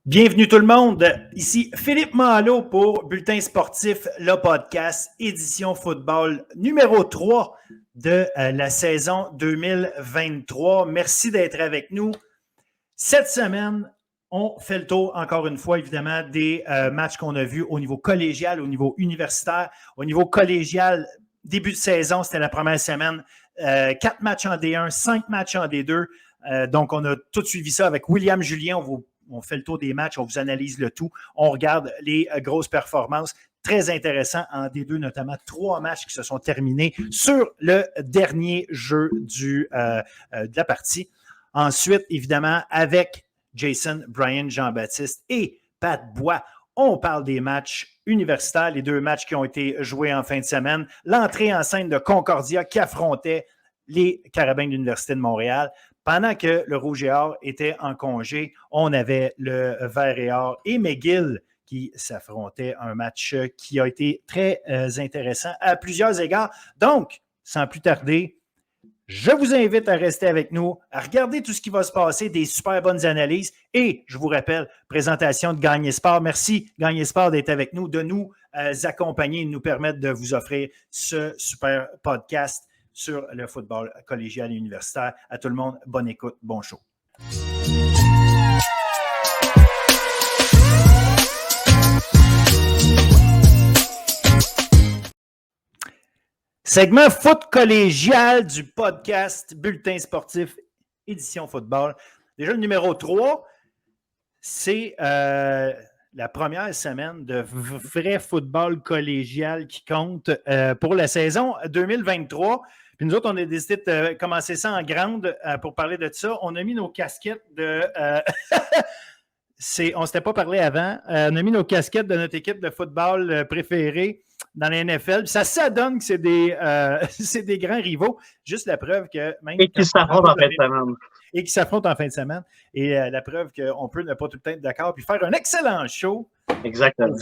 Bienvenue tout le monde, ici Philippe Malo pour Bulletin sportif, le podcast, édition football numéro 3 de la saison 2023. Merci d'être avec nous. Cette semaine, on fait le tour, encore une fois, évidemment, des matchs qu'on a vus au niveau collégial, au niveau universitaire. Au niveau collégial, début de saison, c'était la première semaine. 4 matchs en D1, 5 matchs en D2. Donc, on a tout suivi ça avec William Julien. On fait le tour des matchs, on vous analyse le tout. On regarde les grosses performances. Très intéressant en D2, notamment 3 matchs qui se sont terminés sur le dernier jeu de la partie. Ensuite, évidemment, avec Jason, Brian, Jean-Baptiste et Pat Bois, on parle des matchs universitaires, les 2 matchs qui ont été joués en fin de semaine. L'entrée en scène de Concordia qui affrontait les Carabins de l'Université de Montréal. Pendant que le Rouge et Or était en congé, on avait le Vert et Or et McGill qui s'affrontaient, un match qui a été très intéressant à plusieurs égards. Donc, sans plus tarder, je vous invite à rester avec nous, à regarder tout ce qui va se passer, des super bonnes analyses. Et je vous rappelle, présentation de Gagné Sport. Merci Gagné Sport d'être avec nous, de nous accompagner et de nous permettre de vous offrir ce super podcast sur le football collégial et universitaire. À tout le monde, bonne écoute, bon show. Segment foot collégial du podcast Bulletin sportif, édition football. Déjà le numéro 3, c'est la première semaine de vrai football collégial qui compte pour la saison 2023. Puis nous autres, on a décidé de commencer ça en grande pour parler de ça. On a mis nos casquettes de... on ne s'était pas parlé avant. On a mis nos casquettes de notre équipe de football préférée dans la NFL. Puis ça donne que c'est des grands rivaux. Juste la preuve que... même et qui s'affrontent en fin de semaine. Et qui s'affrontent en fin de semaine. Et la preuve qu'on peut ne pas tout le temps être d'accord puis faire un excellent show. Exactement.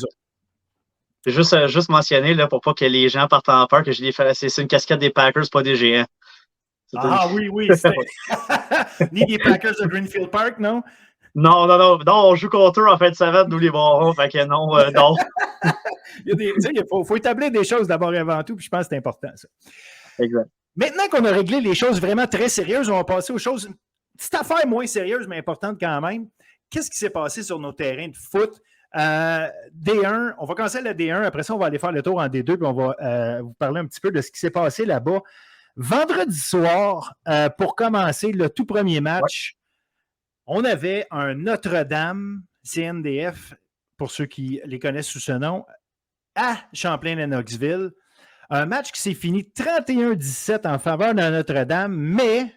Juste mentionner, là, pour pas que les gens partent en peur, que je l'ai fait. C'est une casquette des Packers, pas des Géants. Oui. Ni des Packers de Greenfield Park, non? Non, on joue contre eux en fin de semaine, nous les Barons, fait que non. Il faut établir des choses d'abord et avant tout, puis je pense que c'est important, ça. Exact. Maintenant qu'on a réglé les choses vraiment très sérieuses, on va passer aux choses, une petite affaire moins sérieuse, mais importante quand même. Qu'est-ce qui s'est passé sur nos terrains de foot? D1, on va commencer à la D1, après ça, on va aller faire le tour en D2, puis on va vous parler un petit peu de ce qui s'est passé là-bas. Vendredi soir, pour commencer le tout premier match, on avait un Notre-Dame CNDF, pour ceux qui les connaissent sous ce nom, à Champlain-Lennoxville. Un match qui s'est fini 31-17 en faveur de Notre-Dame, mais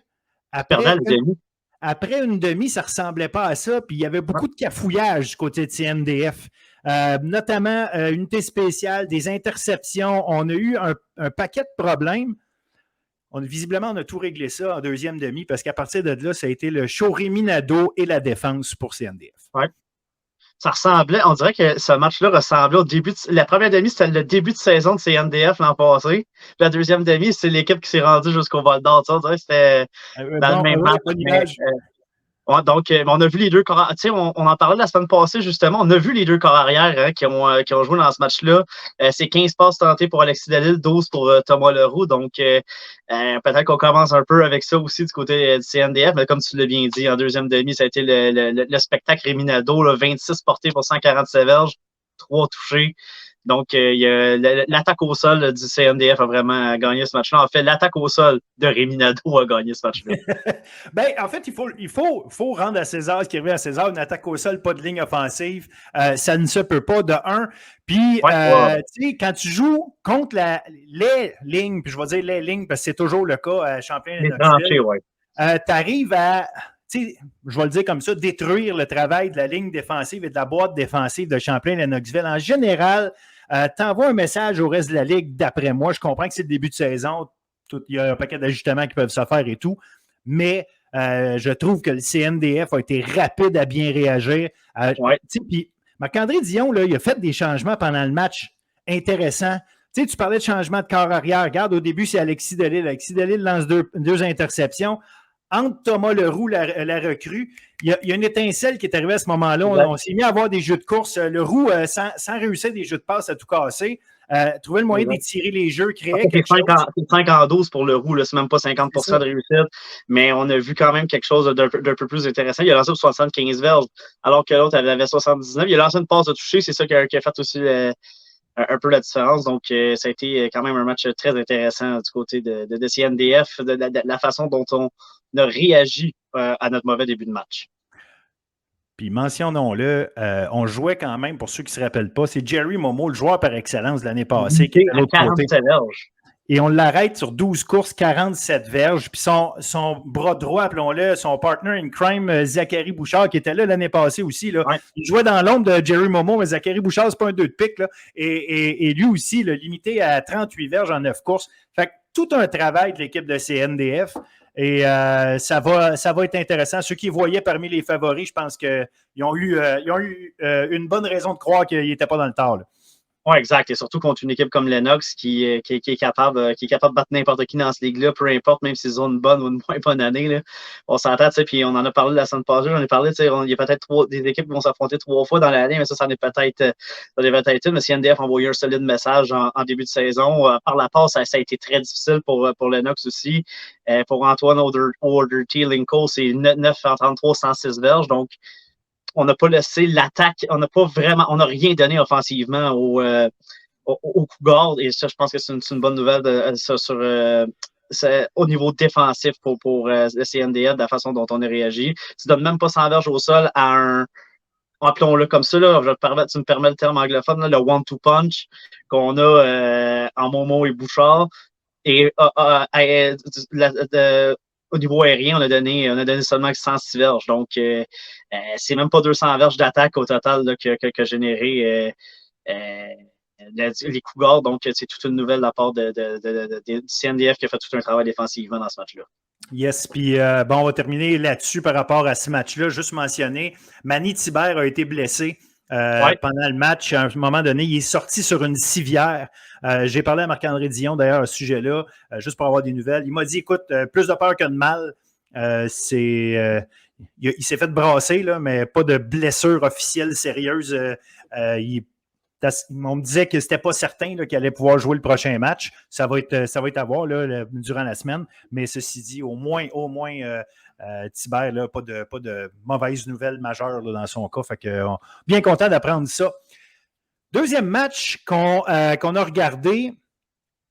après une demi, ça ne ressemblait pas à ça. Puis il y avait beaucoup de cafouillage du côté de CNDF, notamment unité spéciale, des interceptions. On a eu un paquet de problèmes. Visiblement, on a tout réglé ça en deuxième demi parce qu'à partir de là, ça a été le show Rémi Nadeau et la défense pour CNDF. Ouais. Ça ressemblait, on dirait que ce match-là ressemblait au début. La première demi, c'était le début de saison de CNDF l'an passé. Puis la deuxième demi, c'est l'équipe qui s'est rendue jusqu'au Val d'Or. On dirait que c'était dans le même match. Donc, on a vu les deux corps. Tu sais, on en parlait la semaine passée, justement. On a vu les deux corps arrière qui ont joué dans ce match-là. C'est 15 passes tentées pour Alexis Delisle, 12 pour Thomas Leroux. Donc, peut-être qu'on commence un peu avec ça aussi du côté du CNDF. Mais comme tu l'as bien dit, en deuxième demi, ça a été le spectacle Rémi Nadeau, 26 portées pour 147 verges, 3 touchés. Donc, l'attaque au sol du CNDF a vraiment gagné ce match-là. En fait, l'attaque au sol de Rémi Nadeau a gagné ce match-là. En fait, il faut rendre à César ce qui revient à César. Une attaque au sol, pas de ligne offensive. Ça ne se peut pas, de un. Puis, tu sais, quand tu joues contre les lignes, puis je vais dire les lignes parce que c'est toujours le cas à Champlain-Lennoxville, tu arrives à... Tu sais, je vais le dire comme ça, détruire le travail de la ligne défensive et de la boîte défensive de Champlain-Lennoxville. En général, tu envoies un message au reste de la ligue, d'après moi. Je comprends que c'est le début de saison. Il y a un paquet d'ajustements qui peuvent se faire et tout. Mais je trouve que le CNDF a été rapide à bien réagir. Puis Marc-André Dion, là, il a fait des changements pendant le match intéressants. Tu sais, tu parlais de changement de corps arrière. Regarde, au début, c'est Alexis Delisle. Alexis Delisle lance deux interceptions. entre Thomas Leroux, la recrue, il y a une étincelle qui est arrivée à ce moment-là. On s'est mis à avoir des jeux de course. Leroux, sans réussir des jeux de passe à tout casser, trouvait le moyen d'étirer les jeux, créer quelque chose. C'est 5 en 12 pour Leroux, c'est même pas 50% de réussite, mais on a vu quand même quelque chose d'un peu plus intéressant. Il a lancé pour 75 verges, alors que l'autre avait 79. Il a lancé une passe de toucher, c'est ça qui a fait aussi un peu la différence. Donc, ça a été quand même un match très intéressant du côté de CNDF, de la façon dont on a réagi à notre mauvais début de match. Puis mentionnons-le, on jouait quand même, pour ceux qui ne se rappellent pas, c'est Jerry Momo, le joueur par excellence de l'année passée, qui était de l'autre côté. Verges. Et on l'arrête sur 12 courses, 47 verges. Puis son bras droit, appelons-le, son partner in crime, Zachary Bouchard, qui était là l'année passée aussi. Là. Ouais. Il jouait dans l'ombre de Jerry Momo, mais Zachary Bouchard, c'est pas un 2 de pique. Là. Et lui aussi, là, limité à 38 verges en 9 courses. Fait que tout un travail de l'équipe de CNDF. Et ça va être intéressant. Ceux qui voyaient parmi les favoris, je pense qu'ils ont eu une bonne raison de croire qu'ils n'étaient pas dans le tard. Là. Oui, exact. Et surtout contre une équipe comme Lennox qui est capable de battre n'importe qui dans cette ligue-là, peu importe, même s'ils ont une bonne ou une moins bonne année. Là. On s'entend, puis on en a parlé la semaine passée, j'en ai parlé, il y a peut-être des équipes qui vont s'affronter 3 fois dans l'année, mais ça en est peut-être une. Mais CNDF a envoyé un solide message en début de saison. Par la passe, ça a été très difficile pour Lennox aussi. Pour Antoine Orderty-Linko, c'est 9 en 33, 106 verges. Donc, on n'a pas laissé l'attaque, on n'a rien donné offensivement au Cougars. Et ça, je pense que c'est une bonne nouvelle au niveau défensif pour le CNDF, de la façon dont on a réagi. Tu ne donnes même pas 100 verges au sol à appelons-le comme ça, là, tu me permets le terme anglophone, là, le one-two punch qu'on a en Momo et Bouchard. Et au niveau aérien, on a donné seulement 106 verges. Donc, c'est même pas 200 verges d'attaque au total là, que généré les Cougars. Donc, c'est toute une nouvelle de la part du CNDF qui a fait tout un travail défensivement dans ce match-là. Yes, puis on va terminer là-dessus par rapport à ce match-là. Juste mentionner, Manny Thibert a été blessé pendant le match. À un moment donné, il est sorti sur une civière. J'ai parlé à Marc-André Dion, d'ailleurs, à ce sujet-là, juste pour avoir des nouvelles. Il m'a dit, écoute, plus de peur que de mal. Il s'est fait brasser, là, mais pas de blessure officielle sérieuse. On me disait que c'était pas certain qu'il allait pouvoir jouer le prochain match. Ça va être à voir là, durant la semaine. Mais ceci dit, au moins Thibert, là, pas de mauvaises nouvelles majeures là, dans son cas. Fait que, bien content d'apprendre ça. Deuxième match qu'on a regardé,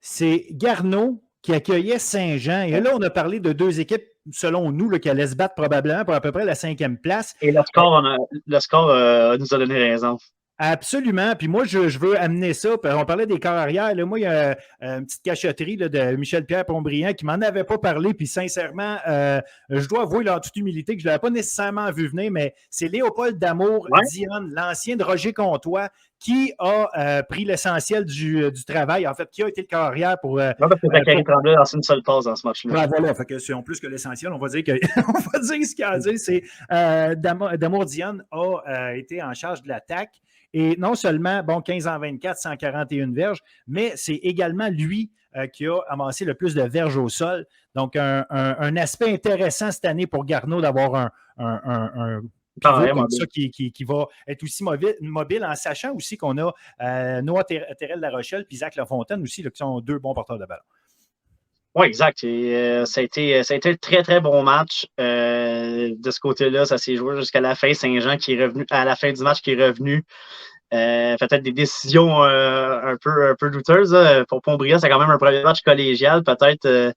c'est Garneau qui accueillait Saint-Jean. Et là, on a parlé de deux équipes, selon nous, là, qui allaient se battre probablement pour à peu près la 5e place. Et le score nous a donné raison. Absolument. Puis moi, je veux amener ça. On parlait des corps arrière. Là, moi, il y a une petite cachotterie là, de Michel-Pierre Pombriand qui m'en avait pas parlé. Puis sincèrement, je dois avouer là, en toute humilité que je ne l'avais pas nécessairement vu venir, mais c'est Léopold Damour Dionne, l'ancien de Roger Comtois, qui a pris l'essentiel du travail, en fait, qui a été le corps arrière pour... parce que Zachary Tremblay a lancé une seule passe dans ce match-là. Voilà, fait que c'est en plus que l'essentiel, on va dire ce qu'il y a à dire, c'est Damour Dionne a été en charge de l'attaque. Et non seulement, 15 en 24, 141 verges, mais c'est également lui qui a amassé le plus de verges au sol. Donc, un aspect intéressant cette année pour Garneau d'avoir un pivot comme ça qui va être aussi mobile en sachant aussi qu'on a Noah Terrell-La Rochelle et Zach Lafontaine aussi, là, qui sont deux bons porteurs de ballon. Oui, exact. Et, ça a été un très, très bon match. De ce côté-là, ça s'est joué jusqu'à la fin. Saint-Jean qui est revenu, à la fin du match, qui est revenu. Peut-être des décisions un peu douteuses. Pour Pombriand, c'est quand même un premier match collégial. Peut-être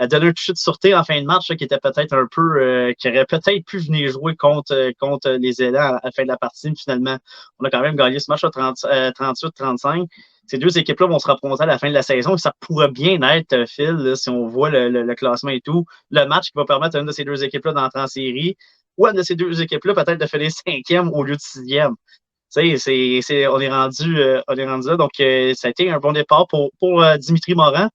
donner un toucher de sûreté en fin de match là, qui était peut-être un peu qui aurait peut-être pu venir jouer contre les Élans à la fin de la partie. Mais finalement, on a quand même gagné ce match à 38-35. Ces deux équipes-là vont se représenter à la fin de la saison. Ça pourrait bien être, Phil, là, si on voit le classement et tout, le match qui va permettre à une de ces deux équipes-là d'entrer en série ou à une de ces deux équipes-là peut-être de finir 5e au lieu de 6e. On est rendu là. Donc, ça a été un bon départ pour Dimitri Morin.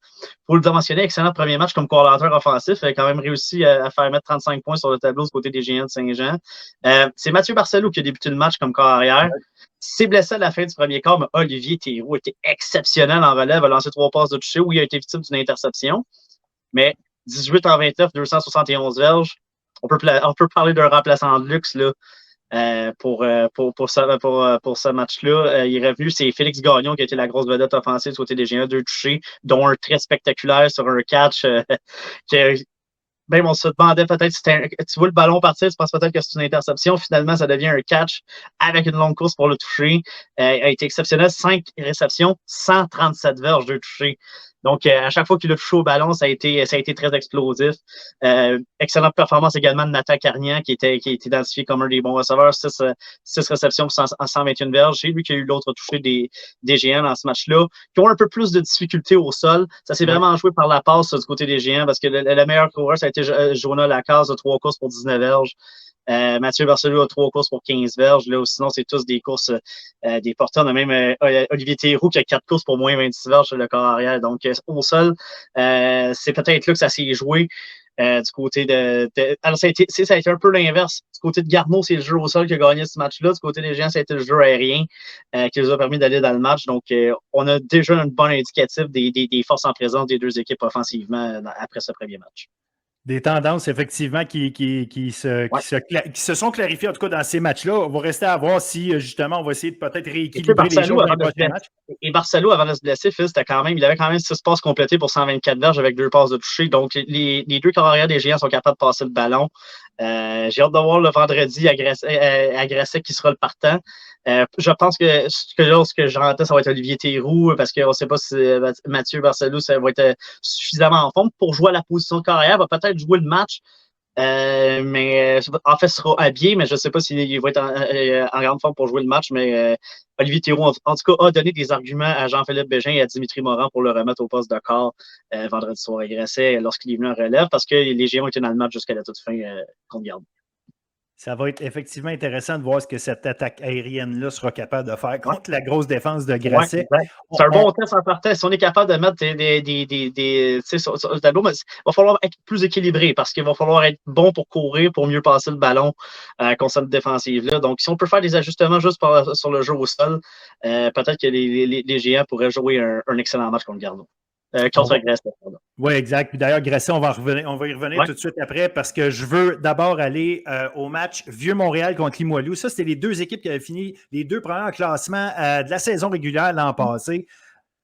Pour le mentionner, excellent premier match comme coordinateur offensif. Il a quand même réussi à faire mettre 35 points sur le tableau du côté des Géants de Saint-Jean. C'est Mathieu Barcelou qui a débuté le match comme corps arrière. S'est blessé à la fin du premier quart, mais Olivier Théroux était exceptionnel en relève, a lancé 3 passes de toucher où il a été victime d'une interception. Mais 18 en 29, 271 verges. On peut parler d'un remplaçant de luxe là, pour ce match-là. Il est revenu, c'est Félix Gagnon qui a été la grosse vedette offensive du côté des Géants, 2 touchés, dont un très spectaculaire sur un catch même on se demandait peut-être si tu vois le ballon partir, tu penses peut-être que c'est une interception. Finalement, ça devient un catch avec une longue course pour le toucher. Il a été exceptionnel. 5 réceptions, 137 verges de toucher. Donc, à chaque fois qu'il a touché au ballon, ça a été très explosif. Excellente performance également de Nathan Carnian, qui est identifié comme un des bons receveurs. 6 réceptions pour 121 verges. C'est lui qui a eu l'autre touché des Géants dans ce match-là, qui ont un peu plus de difficultés au sol. Ça s'est vraiment joué par la passe du côté des Géants, parce que le meilleur coureur, ça a été Jonah Lacasse de 3 courses pour 19 verges. Mathieu Barcelou a 3 courses pour 15 verges. Là, sinon, c'est tous des courses des porteurs. On a même Olivier Théroux qui a 4 courses pour moins 26 verges sur le corps arrière. Donc, au sol, c'est peut-être là que ça s'est joué. Du côté alors, ça a été un peu l'inverse. Du côté de Garneau, c'est le jeu au sol qui a gagné ce match-là. Du côté des Géants, ça a été le jeu aérien qui nous a permis d'aller dans le match. Donc, on a déjà un bon indicatif des forces en présence des deux équipes offensivement après ce premier match. Des tendances, effectivement, qui se sont clarifiées, en tout cas, dans ces matchs-là. On va rester à voir si, justement, on va essayer de peut-être rééquilibrer les choses dans les prochains matchs. Et Barcelou, avant de se blesser, Phil, il avait quand même 6 passes complétées pour 124 verges avec 2 passes de toucher. Donc, les deux carrières des Géants sont capables de passer le ballon. J'ai hâte de voir le vendredi à Grasset qui sera le partant. Je pense que ce que j'entends, ça va être Olivier Théroux, parce qu'on ne sait pas si Mathieu Barcelou ça va être suffisamment en forme pour jouer à la position de carrière. Va peut-être jouer le match. Mais en fait, sera habillé, mais je ne sais pas s'il va être en grande forme pour jouer le match. Mais Olivier Théroux, en tout cas, a donné des arguments à Jean-Philippe Bégin et à Dimitri Morin pour le remettre au poste de corps vendredi soir à Grasset lorsqu'il est venu en relève, parce que les Géants étaient dans le match jusqu'à la toute fin contre Gardner. Ça va être effectivement intéressant de voir ce que cette attaque aérienne-là sera capable de faire contre la grosse défense de Grasset. C'est un bon test en partant. Si on est capable de mettre sur le tableau, mais il va falloir être plus équilibré parce qu'il va falloir être bon pour courir, pour mieux passer le ballon contre cette défensive-là. Donc, si on peut faire des ajustements juste sur le jeu au sol, peut-être que les Géants pourraient jouer un excellent match contre Garneau. Contre Grasset, pardon. Oui, exact. Puis d'ailleurs, Grasset, on va y revenir tout de suite après parce que je veux d'abord aller au match Vieux-Montréal contre Limoilou. Ça, c'était les deux équipes qui avaient fini les 2 premiers classements de la saison régulière l'an passé.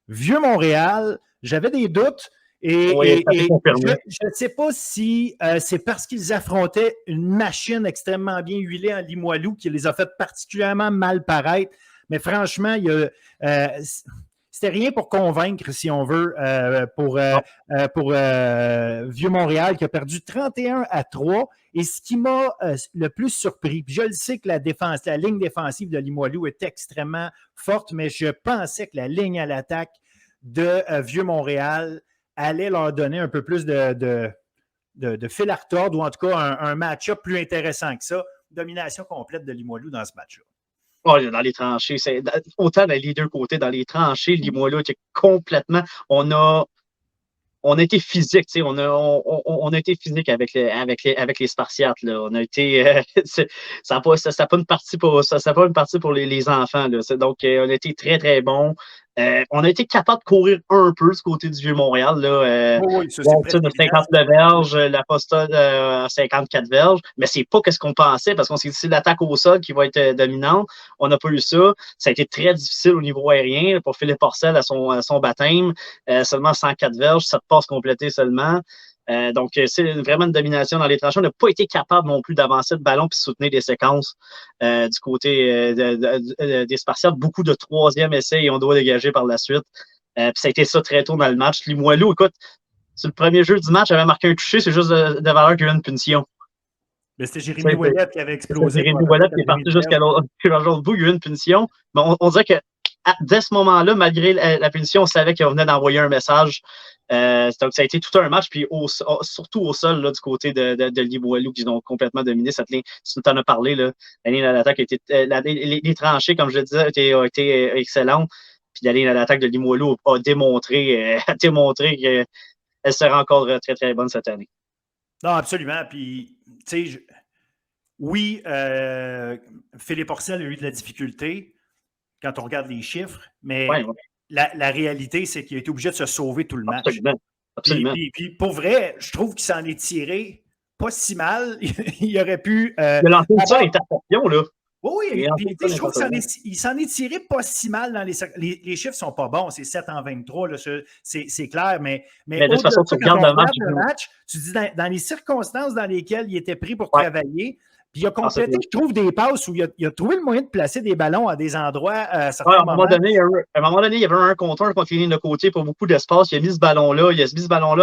Vieux-Montréal, j'avais des doutes. Et je ne sais pas si c'est parce qu'ils affrontaient une machine extrêmement bien huilée en Limoilou qui les a fait particulièrement mal paraître. Mais franchement, c'était rien pour convaincre, si on veut, pour Vieux-Montréal qui a perdu 31-3. Et ce qui m'a le plus surpris, puis je le sais que la ligne défensive de Limoilou est extrêmement forte, mais je pensais que la ligne à l'attaque de Vieux-Montréal allait leur donner un peu plus de fil à retordre, ou en tout cas un match-up plus intéressant que ça. Domination complète de Limoilou dans ce match-là. Oh, dans les tranchées, autant dans les deux côtés, dans les tranchées, Limoilou était complètement. On a été physique, on a été physique avec les Spartiates. Là. On a été. Ça n'a pas une partie pour les enfants. Là. Donc, on a été très, très bon. On a été capable de courir un peu du côté du Vieux-Montréal. Oui, ça, c'est de 59 verges, l'Apostole à 54 verges, mais c'est pas ce qu'on pensait parce qu'on s'est dit c'est l'attaque au sol qui va être dominante. On n'a pas eu ça. Ça a été très difficile au niveau aérien pour Philippe Porcel à son baptême. Seulement 104 verges, 7 passes complétées seulement. Donc, c'est vraiment une domination dans les tranchées. On n'a pas été capable non plus d'avancer le ballon puis soutenir des séquences du côté des Spartiates. Beaucoup de 3e essais et on doit dégager par la suite. Puis ça a été ça très tôt dans le match. Limoilou, écoute, sur le premier jeu du match, avait marqué un touché, c'est juste de valeur qu'il y a eu une punition. Mais c'était Jérémy Ouellet qui avait explosé. Jérémy Ouellet qui est parti jusqu'à l'autre bout, il y a eu une punition. Mais on dirait que dès ce moment-là, malgré la punition, on savait qu'on venait d'envoyer un message. Donc, ça a été tout un match, puis surtout au sol, là, du côté de Limoilou, qui ont complètement dominé cette ligne. Tu t'en as parlé, là, la ligne d'attaque a été. Les tranchées, comme je le disais, ont été excellentes. Puis la ligne d'attaque de Limoilou a démontré qu'elle sera encore très, très bonne cette année. Non, absolument. Puis, tu sais, oui, Philippe Porcel a eu de la difficulté quand on regarde les chiffres, mais la réalité, c'est qu'il a été obligé de se sauver tout le match. Absolument. Puis pour vrai, je trouve qu'il s'en est tiré pas si mal. Il aurait pu. Il a lancé une seule interception, là. Oui, puis je trouve qu'il s'en est tiré pas si mal dans les chiffres sont pas bons, c'est 7-23, là, c'est clair, mais de toute façon, tu regardes le match, tu dis dans les circonstances dans lesquelles il était pris pour travailler, puis il a complété, je trouve, des passes où il a trouvé le moyen de placer des ballons à des endroits à certains moments. À un moment donné, il y avait un contre un contre les lignes de côté pour beaucoup d'espace. Il a mis ce ballon-là,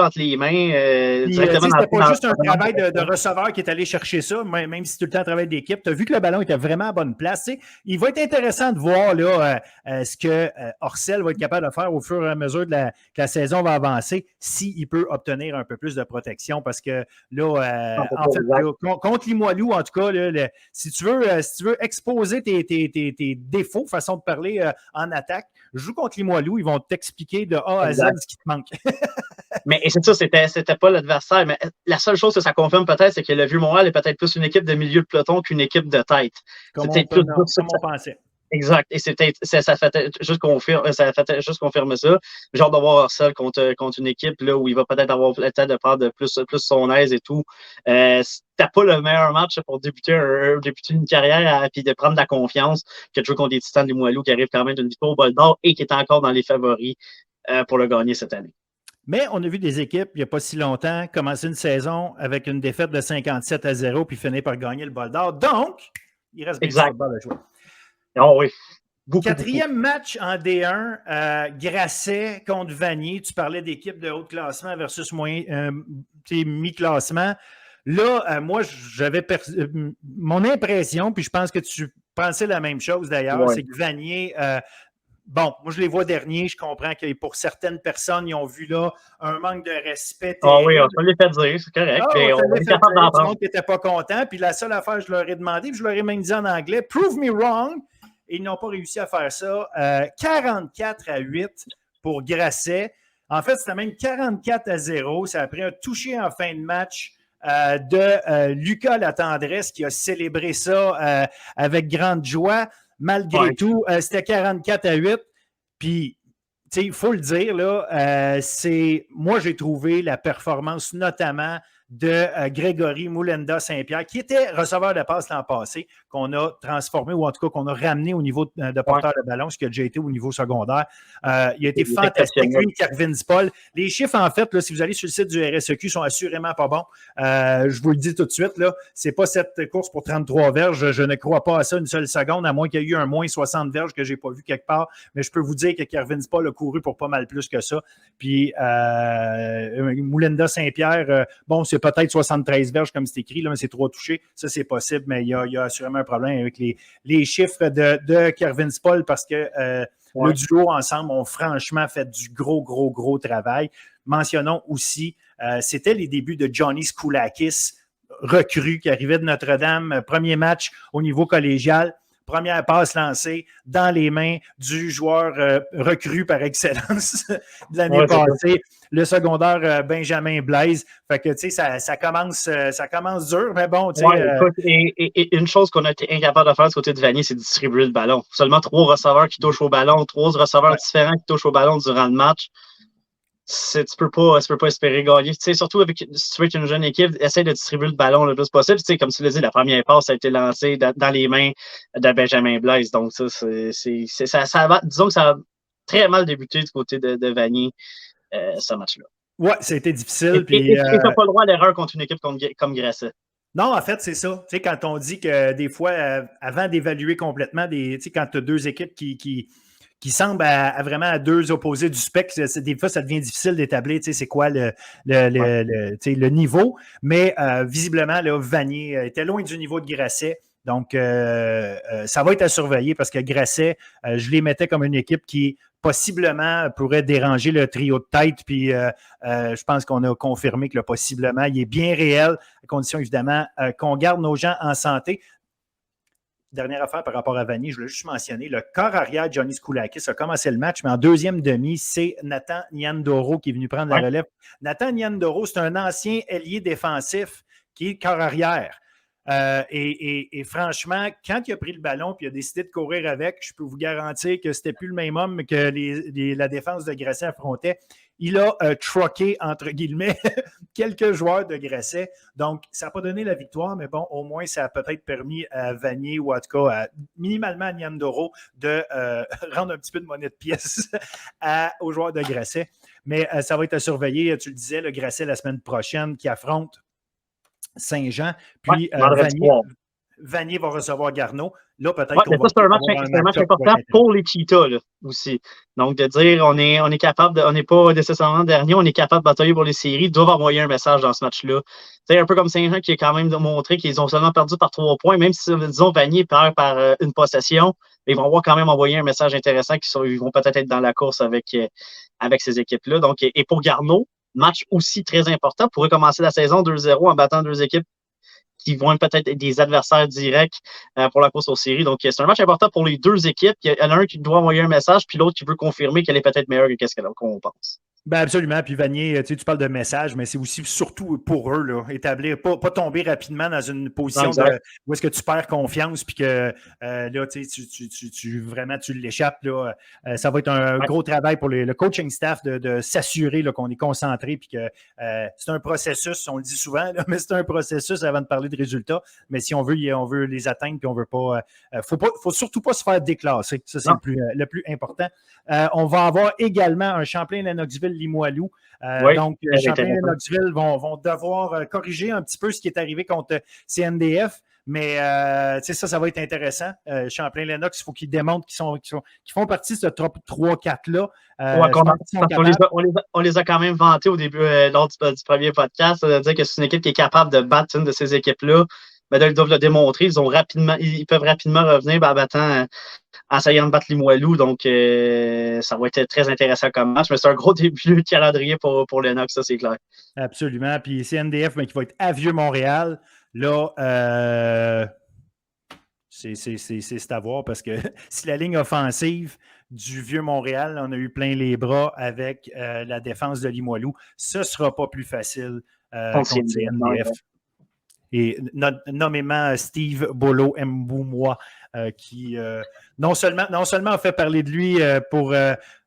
entre les mains. Directement c'était pas juste un travail de receveur qui est allé chercher ça, même si c'est tout le temps un travail d'équipe. Tu as vu que le ballon était vraiment à bonne place. Il va être intéressant de voir là, ce que Orcel va être capable de faire au fur et à mesure que la saison va avancer, s'il peut obtenir un peu plus de protection. Parce que là, en fait, là, contre Limoilou, en tout cas, là, si tu veux exposer tes défauts, façon de parler en attaque, joue contre Limoilou, ils vont t'expliquer de A à Z ce qui te manque. Mais c'est ça, c'était pas l'adversaire. Mais la seule chose que ça confirme peut-être, c'est que le Vieux-Montréal est peut-être plus une équipe de milieu de peloton qu'une équipe de tête. Comme on pensait. Exact. Et ça fait juste confirmer ça. J'ai hâte d'avoir Orcel contre une équipe là, où il va peut-être avoir le temps de prendre plus son aise et tout. C'était pas le meilleur match pour débuter une carrière et de prendre de la confiance que de jouer contre des Titans du Limoilou qui arrivent quand même d'une victoire au bol d'or et qui est encore dans les favoris pour le gagner cette année. Mais on a vu des équipes, il n'y a pas si longtemps, commencer une saison avec une défaite de 57-0 puis finir par gagner le bol d'or. Donc, il reste bien du football à jouer. Oh oui. Quatrième match en D1, Grasset contre Vanier. Tu parlais d'équipe de haut classement versus mi-classement. Là, moi, j'avais mon impression, puis je pense que tu pensais la même chose d'ailleurs, c'est que Vanier... bon, moi, je les vois derniers. Je comprends que pour certaines personnes, ils ont vu là un manque de respect. Ah oui, on se les fait dire, c'est correct. On est capable d'en prendre. Qui n'était pas content. Puis la seule affaire, je leur ai demandé, puis je leur ai même dit en anglais, « Prove me wrong ». Et ils n'ont pas réussi à faire ça. 44-8 pour Grasset. En fait, c'était même 44-0. Ça a pris un touché en fin de match de Lucas Latendresse qui a célébré ça avec grande joie. Malgré tout, c'était 44-8. Puis, tu sais, il faut le dire, là, moi, j'ai trouvé la performance notamment de Grégory Moulenda-Saint-Pierre, qui était receveur de passe l'an passé, qu'on a transformé, ou en tout cas qu'on a ramené au niveau de porteur de ballon, ce qui a déjà été au niveau secondaire. Il a été fantastique. Lui, Kervin Paul. Les chiffres, en fait, là, si vous allez sur le site du RSEQ, sont assurément pas bons. Je vous le dis tout de suite, là, c'est pas cette course pour 33 verges. Je ne crois pas à ça une seule seconde, à moins qu'il y ait eu un moins 60 verges que je n'ai pas vu quelque part. Mais je peux vous dire que Kervin Paul a couru pour pas mal plus que ça. Puis, Moulenda-Saint-Pierre, bon, c'est peut-être 73 verges comme c'est écrit, là, mais c'est 3 touchés. Ça, c'est possible, mais il y a assurément un problème avec les chiffres de Kervin Paul parce que le duo ensemble ont franchement fait du gros travail. Mentionnons aussi, c'était les débuts de Johnny Skoulakis, recrue, qui arrivait de Notre-Dame, premier match au niveau collégial. Première passe lancée dans les mains du joueur recru par excellence de l'année passée, le secondaire Benjamin Blaise. Fait que, tu sais, ça commence dur, mais bon, tu sais... Et une chose qu'on a été incapable de faire du côté de Vanier, c'est de distribuer le ballon. Seulement 3 receveurs qui touchent au ballon, 3 receveurs différents qui touchent au ballon durant le match. Tu peux pas espérer gagner. Tu sais, surtout si tu veux être une jeune équipe, essaie de distribuer le ballon le plus possible. Tu sais, comme tu l'as dit, la première passe a été lancée dans les mains de Benjamin Blaise. Donc, ça disons que ça a très mal débuté du côté de Vanier, ce match-là. Oui, ça a été difficile. Et tu n'as pas le droit à l'erreur contre une équipe comme Grasset. Non, en fait, c'est ça. Tu sais, quand on dit que des fois, avant d'évaluer complètement, tu sais, quand tu as deux équipes qui semblent vraiment à deux opposés du spectre, des fois, ça devient difficile d'établir, tu sais, c'est quoi le niveau. Mais visiblement, là, Vanier était loin du niveau de Grasset. Donc, ça va être à surveiller parce que Grasset, je les mettais comme une équipe qui possiblement pourrait déranger le trio de tête. Puis, je pense qu'on a confirmé que le possiblement, il est bien réel, à condition évidemment qu'on garde nos gens en santé. Dernière affaire par rapport à Vanier, je voulais juste mentionner, le corps arrière de Johnny Skoulakis a commencé le match, mais en deuxième demi, c'est Nathan Nyandoro qui est venu prendre la relève. Nathan Nyandoro, c'est un ancien ailier défensif qui est corps arrière. Et franchement, quand il a pris le ballon et il a décidé de courir avec, je peux vous garantir que c'était plus le même homme que la défense de Grasset affrontait. il a trucké, entre guillemets, quelques joueurs de Grasset. Donc, ça n'a pas donné la victoire, mais bon, au moins, ça a peut-être permis à Vanier ou en tout cas, minimalement à Niandoro, de rendre un petit peu de monnaie de pièce aux joueurs de Grasset. Mais ça va être à surveiller, tu le disais, le Grasset la semaine prochaine qui affronte Saint-Jean. Puis Vanier va recevoir Garneau. Là, peut-être qu'on va. C'est un match important pour les Cheetahs là, aussi. Donc, de dire on est capable, on n'est pas nécessairement dernier, on est capable de batailler pour les séries, ils doivent envoyer un message dans ce match-là. C'est un peu comme Saint-Jean qui a quand même montré qu'ils ont seulement perdu par 3 points, même si, disons, Vanier perd par une possession, ils vont quand même envoyer un message intéressant qu'ils vont peut-être être dans la course avec ces équipes-là. Donc, et pour Garneau, match aussi très important pour recommencer la saison 2-0 en battant 2 équipes qui vont être peut-être des adversaires directs pour la course aux séries. Donc, c'est un match important pour les 2 équipes. Il y en a un qui doit envoyer un message, puis l'autre qui veut confirmer qu'elle est peut-être meilleure que ce qu'on pense. Ben absolument. Puis Vanier, tu parles de message, mais c'est aussi surtout pour eux, là, établir, pas tomber rapidement dans une position où est-ce que tu perds confiance, puis que là, tu l'échappes. Là, ça va être un gros travail pour le coaching staff de s'assurer là, qu'on est concentré, puis que c'est un processus, on le dit souvent, là, mais c'est un processus avant de parler de résultats. Mais si on veut les atteindre, puis on veut pas. Faut surtout pas se faire déclasser. Ça, c'est le plus important. On va avoir également un Champlain-Lennoxville-Limoilou. Donc, Champlain-Lennoxville vont devoir corriger un petit peu ce qui est arrivé contre CNDF. Mais ça va être intéressant. Champlain-Lennox, il faut qu'ils démontrent qu'ils font partie de ce top 3-4-là. On les a quand même vantés au début lors du premier podcast, de dire que c'est une équipe qui est capable de battre une de ces équipes-là. Mais là, ils doivent le démontrer. Ils peuvent rapidement revenir en essayant de battre Limoilou. Donc, ça va être très intéressant comme match. Mais c'est un gros début de calendrier pour Lennox, ça, c'est clair. Absolument. Puis CNDF, mais qui va être à Vieux-Montréal. Là, c'est à voir parce que si la ligne offensive du Vieux-Montréal, on a eu plein les bras avec la défense de Limoilou, ce ne sera pas plus facile contre CNDF. Et nommément Steve Bolo Mboumois, qui non seulement a fait parler de lui pour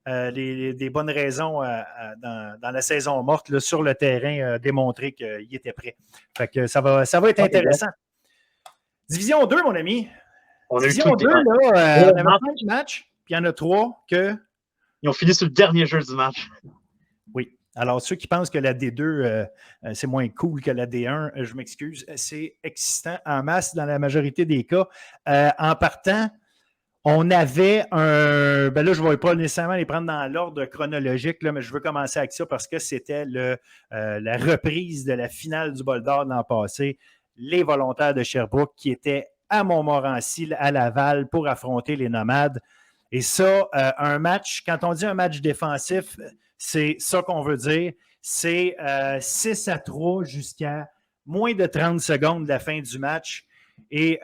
des bonnes raisons dans la saison morte, là, sur le terrain, démontré qu'il était prêt. Fait que ça va être intéressant. Division 2, mon ami. Division 2, là, on avait 5 matchs, puis il y en a 3 que... Ils ont fini sur le dernier jeu du match. Oui. Alors, ceux qui pensent que la D2, c'est moins cool que la D1, je m'excuse, c'est excitant en masse dans la majorité des cas. En partant, on avait un... Ben là, je ne vais pas nécessairement les prendre dans l'ordre chronologique, là, mais je veux commencer avec ça parce que c'était la reprise de la finale du Bol d'Or l'an passé. Les Volontaires de Sherbrooke qui étaient à Montmorency, à Laval, pour affronter les Nomades. Et ça, un match, quand on dit un match défensif... C'est ça qu'on veut dire. C'est 6-3 jusqu'à moins de 30 secondes de la fin du match. Et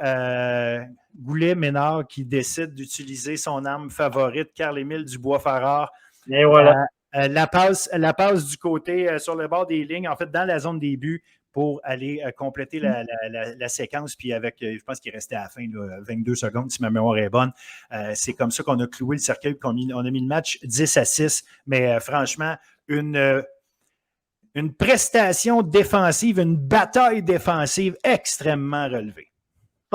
Goulet-Ménard qui décide d'utiliser son arme favorite, Carl-Émile Dubois-Farrar. Et voilà. La passe du côté, sur le bord des lignes, en fait, dans la zone des buts, pour aller compléter la séquence. Puis avec, je pense qu'il restait à la fin, là, 22 secondes, si ma mémoire est bonne. C'est comme ça qu'on a cloué le cercueil, qu'on a mis le match 10-6. Mais franchement, une prestation défensive, une bataille défensive extrêmement relevée.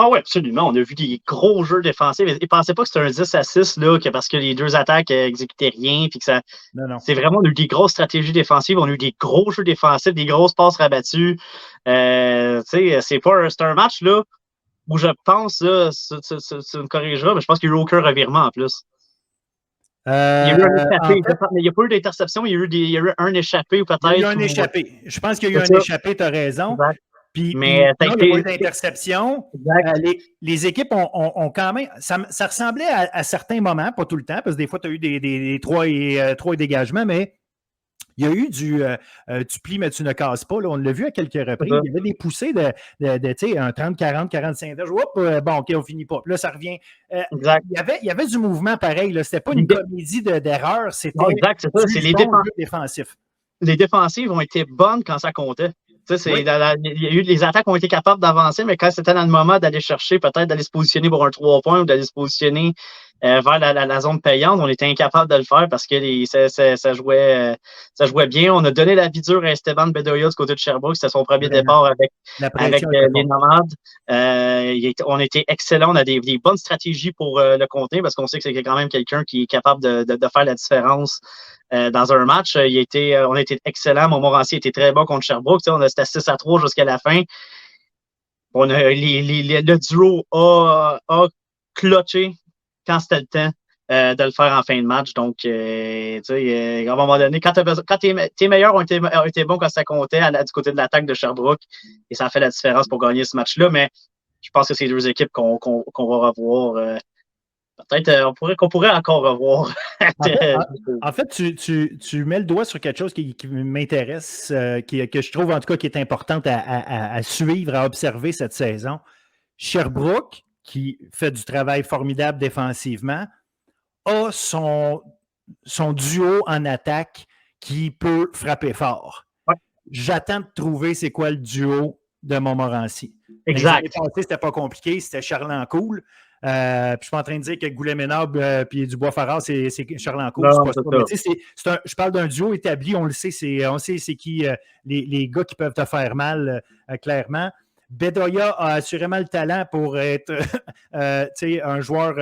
Ah oui, absolument. On a vu des gros jeux défensifs. Ils ne pensaient pas que c'était un 10-6 là, parce que les 2 attaques n'exécutaient rien. Puis que ça... Non. C'est vraiment, on a eu des grosses stratégies défensives. On a eu des gros jeux défensifs, des grosses passes rabattues. C'est un match là, où je pense, là, tu me corrigeras, mais je pense qu'il n'y a eu aucun revirement en plus. Il y a eu un échappé. Il n'y a pas eu d'interception. Il y a eu un échappé ou peut-être. Il y a eu un échappé. Je pense qu'il y a eu un échappé, tu as raison. Exact. Mais il n'y a pas eu d'interception. Les équipes ont quand même... Ça ressemblait à certains moments, pas tout le temps, parce que des fois, tu as eu des 3 dégagements, mais il y a eu tu plies, mais tu ne casses pas. Là, on l'a vu à quelques reprises. Il y avait des poussées de un 30, 40, 45 d'âge. Bon, OK, on finit pas. Puis là, ça revient. Exact. Il y avait du mouvement pareil. Ce n'était pas une comédie d'erreurs. C'était c'est les défensifs. Les défensives ont été bonnes quand ça comptait. Les attaques ont été capables d'avancer, mais quand c'était dans le moment d'aller chercher, peut-être d'aller se positionner pour un 3 points ou d'aller se positionner vers la zone payante. On était incapable de le faire parce que ça jouait bien. On a donné la vie dure à Esteban Bedoya du côté de Sherbrooke. C'était son premier départ avec les Nomades. On était excellents. On a des bonnes stratégies pour le compter parce qu'on sait que c'est quand même quelqu'un qui est capable de faire la différence dans un match. On a été excellents. Montmorency était très bon contre Sherbrooke. C'était 6-3 jusqu'à la fin. Le duo a clutché quand c'était le temps de le faire en fin de match. Donc, à un moment donné, quand tes meilleurs ont été bons quand ça comptait du côté de l'attaque de Sherbrooke, et ça a fait la différence pour gagner ce match-là, mais je pense que c'est deux équipes qu'on va revoir. Peut-être qu'on pourrait encore revoir. En fait, tu mets le doigt sur quelque chose qui m'intéresse, que je trouve en tout cas qui est importante à suivre, à observer cette saison. Sherbrooke, qui fait du travail formidable défensivement, a son duo en attaque qui peut frapper fort. Ouais. J'attends de trouver c'est quoi le duo de Montmorency. Exact. Les années passées, c'était pas compliqué, c'était Charles-en-Cool. Puis je suis pas en train de dire que Goulet-Ménard et Dubois-Farrar, c'est Charles-en-Cool. Je parle d'un duo établi, on le sait, on sait c'est qui les gars qui peuvent te faire mal, clairement. Bedoya a assurément le talent pour être un joueur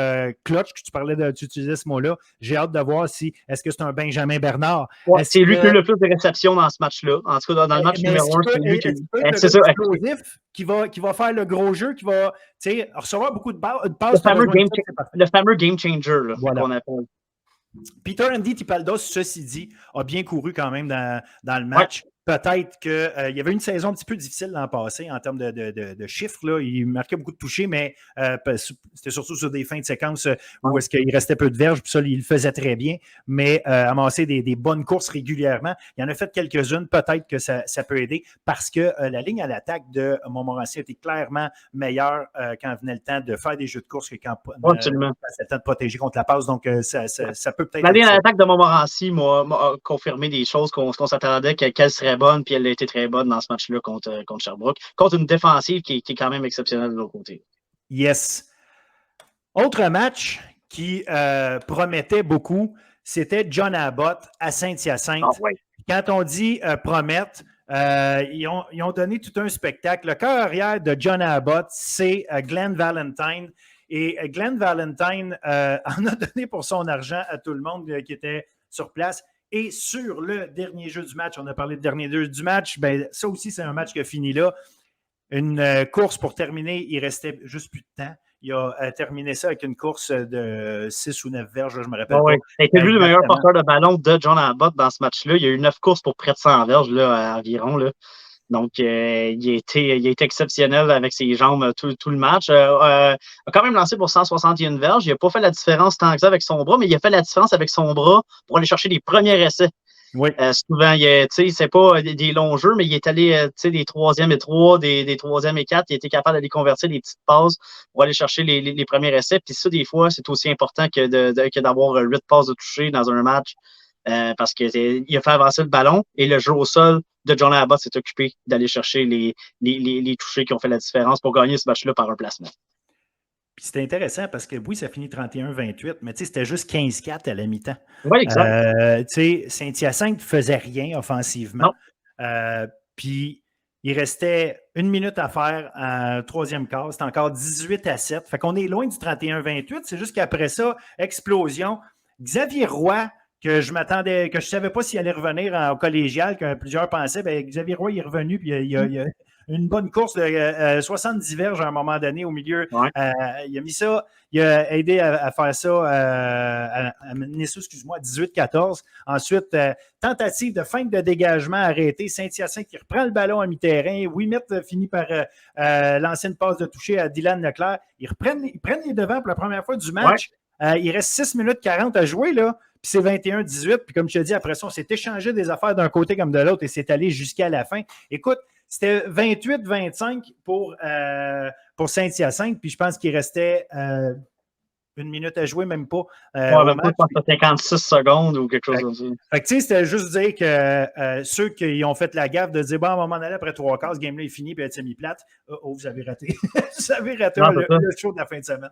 clutch, que tu utilisais ce mot-là. J'ai hâte de voir est-ce que c'est un Benjamin Bernard. Ouais, c'est lui qui a eu le plus de réceptions dans ce match-là. En tout cas, dans le match numéro 1, c'est lui qui c'est ça. Explosif, qui va faire le gros jeu, qui va recevoir beaucoup de passes. Le fameux game changer, là, voilà. qu'on appelle. Peter Andy Tipaldos, ceci dit, a bien couru quand même dans le match. Ouais. Peut-être qu'il y avait une saison un petit peu difficile l'an passé en termes de chiffres. Là. Il marquait beaucoup de touchés, mais c'était surtout sur des fins de séquence où est-ce qu'il restait peu de verges. Puis ça, il le faisait très bien. Mais amasser des bonnes courses régulièrement. Il en a fait quelques-unes. Peut-être que ça peut aider parce que la ligne à l'attaque de Montmorency était clairement meilleure quand venait le temps de faire des jeux de course que quand c'était le temps de protéger contre la passe. Donc, ça peut peut-être... La ligne à l'attaque de Montmorency m'a confirmé des choses qu'on s'attendait qu'elle serait bonne, puis elle a été très bonne dans ce match-là contre Sherbrooke, contre une défensive qui est quand même exceptionnelle de l'autre côté. Yes. Autre match qui promettait beaucoup, c'était John Abbott à Saint-Hyacinthe. Ah, ouais. Quand on dit promettre, ils ont donné tout un spectacle. Le cœur arrière de John Abbott, c'est Glenn Valentine. Et Glenn Valentine en a donné pour son argent à tout le monde qui était sur place. Et sur le dernier jeu du match, on a parlé de dernier jeu du match, ben, ça aussi, c'est un match qui a fini là. Une course pour terminer, il restait juste plus de temps. Il a terminé ça avec une course de 6 ou 9 verges, je me rappelle pas. Il a été lui le meilleur porteur de ballon de John Abbott dans ce match-là. Il y a eu 9 courses pour près de 100 verges là, environ. Là. Donc, il a été exceptionnel avec ses jambes tout le match. A quand même lancé pour 161 verges. Il n'a pas fait la différence tant que ça avec son bras, mais il a fait la différence avec son bras pour aller chercher les premiers essais. Oui. Souvent, c'est pas des longs jeux, mais il est allé des 3e et 3, des 3e et 4. Il était capable d'aller convertir des petites passes pour aller chercher les premiers essais. Puis ça, des fois, c'est aussi important que d'avoir 8 passes de toucher dans un match. Parce qu'il a fait avancer le ballon et le jeu au sol de John Abbott s'est occupé d'aller chercher les touchés qui ont fait la différence pour gagner ce match-là par un placement. Puis c'était intéressant parce que oui, ça finit 31-28, mais c'était juste 15-4 à la mi-temps. Oui, exact. Saint-Hyacinthe ne faisait rien offensivement. Puis il restait 1 minute à faire en troisième quart. C'était encore 18-7. Fait qu'on est loin du 31-28. C'est juste qu'après ça, explosion. Xavier Roy, que je m'attendais, que je ne savais pas s'il allait revenir au collégial, que plusieurs pensaient, bien, Xavier Roy est revenu, puis il a une bonne course de 70 verges à un moment donné au milieu. Ouais. Il a mis ça, il a aidé à faire ça, à mener ça, excuse-moi, à 18-14. Ensuite, tentative de feinte de dégagement arrêtée. Saint-Hyacinthe qui reprend le ballon à mi-terrain. Ouimet finit par lancer une passe de toucher à Dylan Leclerc. Ils prennent les devants pour la première fois du match. Ouais. Il reste 6 minutes 40 à jouer, là. Puis c'est 21-18. Puis comme je te dis, après ça, on s'est échangé des affaires d'un côté comme de l'autre et c'est allé jusqu'à la fin. Écoute, c'était 28-25 pour Saint-Hyacinthe. Puis je pense qu'il restait 1 minute à jouer, même pas. Même pas, je pense que 56 secondes ou quelque chose comme ça. Fait que tu sais, c'était juste dire que ceux qui ont fait la gaffe de dire, bon, à un moment donné, après 3 quarts, ce game-là est fini, puis elle s'est mis plate. Oh, vous avez raté. Vous avez raté le show de la fin de semaine.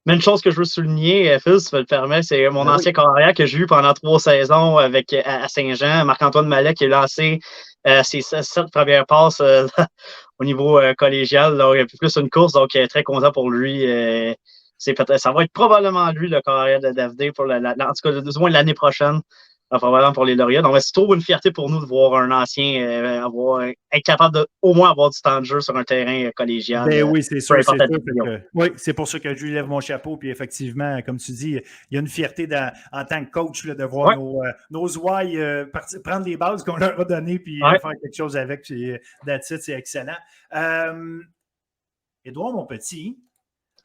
Mais une chose que je veux souligner, Phil, si tu me le permets, c'est mon ancien carrière que j'ai eu pendant 3 saisons à Saint-Jean, Marc-Antoine Mallet, qui a lancé ses 7 premières passes au niveau collégial. Là, il a plus une course, donc très content pour lui. Ça va être probablement lui le carrière de David pour en tout cas, du moins l'année prochaine. Probablement pour les lauréats. Donc, c'est toujours une fierté pour nous de voir un ancien être capable de au moins avoir du temps de jeu sur un terrain collégial. Ben oui, c'est sûr. Oui, c'est pour ça que je lui lève mon chapeau. Puis effectivement, comme tu dis, il y a une fierté en tant que coach là, de voir nos ouailles prendre les bases qu'on leur a données puis faire quelque chose avec. Puis that's it, c'est excellent. Édouard, mon petit,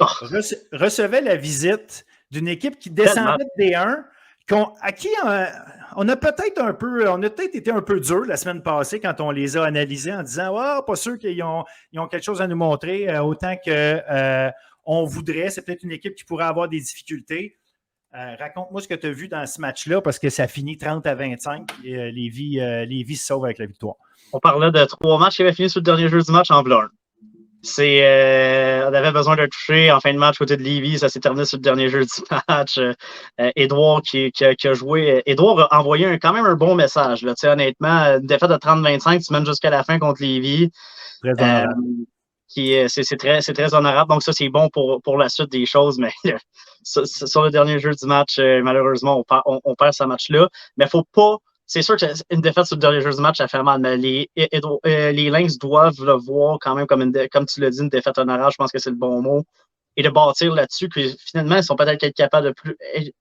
recevait la visite d'une équipe qui descendait de D1. À qui on a peut-être été un peu dur la semaine passée quand on les a analysés en disant pas sûr qu'ils ont quelque chose à nous montrer autant qu'on voudrait. C'est peut-être une équipe qui pourrait avoir des difficultés. Raconte-moi ce que tu as vu dans ce match-là parce que ça finit 30-25 et Lévis se sauve avec la victoire. On parlait de 3 matchs qui avaient fini sur le dernier jeu du match en blanc. On avait besoin d'un toucher en fin de match côté de Lévis. Ça s'est terminé sur le dernier jeu du match. Édouard qui a joué. Édouard a envoyé quand même un bon message. Là. Honnêtement, une défaite de 30-25, tu mènes jusqu'à la fin contre Lévis. Très honorable. C'est très honorable. Donc, ça, c'est bon pour la suite des choses. Mais sur le dernier jeu du match, malheureusement, on perd ce match-là. Mais il ne faut pas. C'est sûr qu'une défaite sur le dernier jeu du match, ça fait mal, mais les Lynx doivent le voir quand même comme tu l'as dit, une défaite honorable. Je pense que c'est le bon mot. Et de bâtir là-dessus, que finalement, ils sont peut-être capables de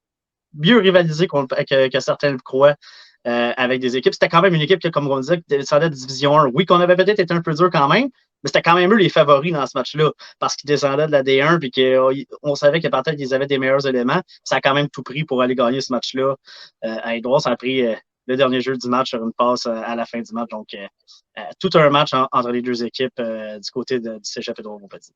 mieux rivaliser que certains le croient avec des équipes. C'était quand même une équipe qui, comme on disait, descendait de Division 1. Oui, qu'on avait peut-être été un peu dur quand même, mais c'était quand même eux les favoris dans ce match-là parce qu'ils descendaient de la D1 et qu'on savait que peut-être qu'ils avaient des meilleurs éléments. Ça a quand même tout pris pour aller gagner ce match-là. À Édouard, ça a pris le dernier jeu du match sur une passe à la fin du match. Donc, tout un match entre les deux équipes du côté du Cégep Édouard-Montpetit.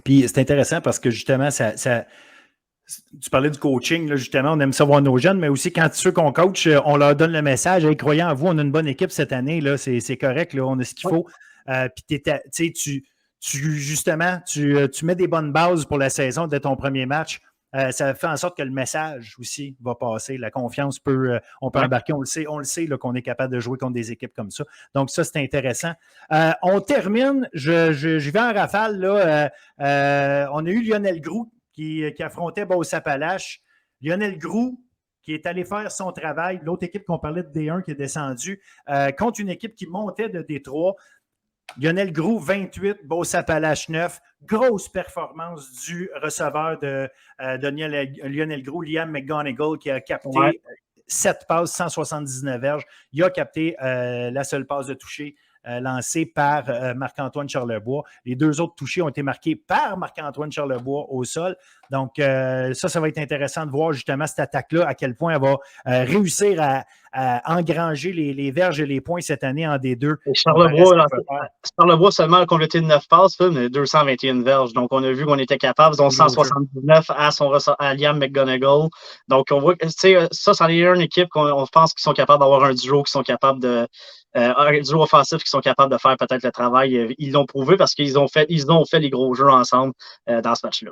Puis c'est intéressant parce que justement, tu parlais du coaching, là, justement, on aime ça voir nos jeunes, mais aussi quand ceux qu'on coach, on leur donne le message, hey, croyant en vous, on a une bonne équipe cette année, là, c'est correct, là, on a ce qu'il faut. Puis justement, tu mets des bonnes bases pour la saison de ton premier match. Ça fait en sorte que le message aussi va passer. La confiance on peut embarquer. On le sait là, qu'on est capable de jouer contre des équipes comme ça. Donc, ça, c'est intéressant. On termine. Je vais en rafale. Là, on a eu Lionel Groux qui affrontait Beauce-Appalaches. Lionel Groux qui est allé faire son travail. L'autre équipe qu'on parlait de D1 qui est descendue contre une équipe qui montait de D3. Lionel Groux, 28, Beauce-Appalaches 9. Grosse performance du receveur de Lionel Groux, Liam McGonigal, qui a capté 7 passes, 179 verges. Il a capté la seule passe de toucher lancée par Marc-Antoine Charlebois. Les 2 autres touchés ont été marqués par Marc-Antoine Charlebois au sol. Donc, ça va être intéressant de voir justement cette attaque-là, à quel point elle va réussir à engranger les verges et les points cette année en D2. Charlebois seulement a complété 9 passes, mais 221 verges. Donc, on a vu qu'on était capable. Ils ont 179 à Liam McGonigal. Donc, on voit que ça, c'en est une équipe qu'on pense qu'ils sont capables d'avoir un duo, qui sont capables un duo offensif qui sont capables de faire peut-être le travail. Ils l'ont prouvé parce qu'ils ont fait les gros jeux ensemble dans ce match-là.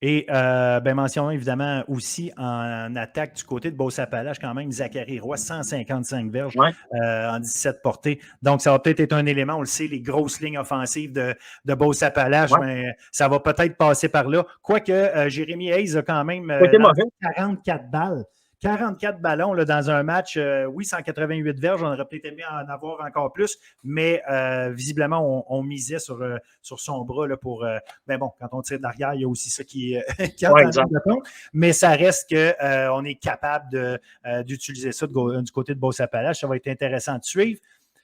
Et mentionnons évidemment aussi en attaque du côté de Beauce-Appalaches, quand même, Zachary Roy, 155 verges en 17 portées. Donc, ça va peut-être être un élément, on le sait, les grosses lignes offensives de Beauce-Appalaches, mais ça va peut-être passer par là. Quoique, Jérémy Hayes a quand même 44 balles. 44 ballons là, dans un match, 188 verges, on aurait peut-être aimé en avoir encore plus, mais visiblement, on misait sur son bras là, pour... bon, quand on tire d'arrière, il y a aussi ça qui entre en compte, mais ça reste qu'on est capable d'utiliser ça du côté de Beauce-Appalaches. Ça va être intéressant de suivre.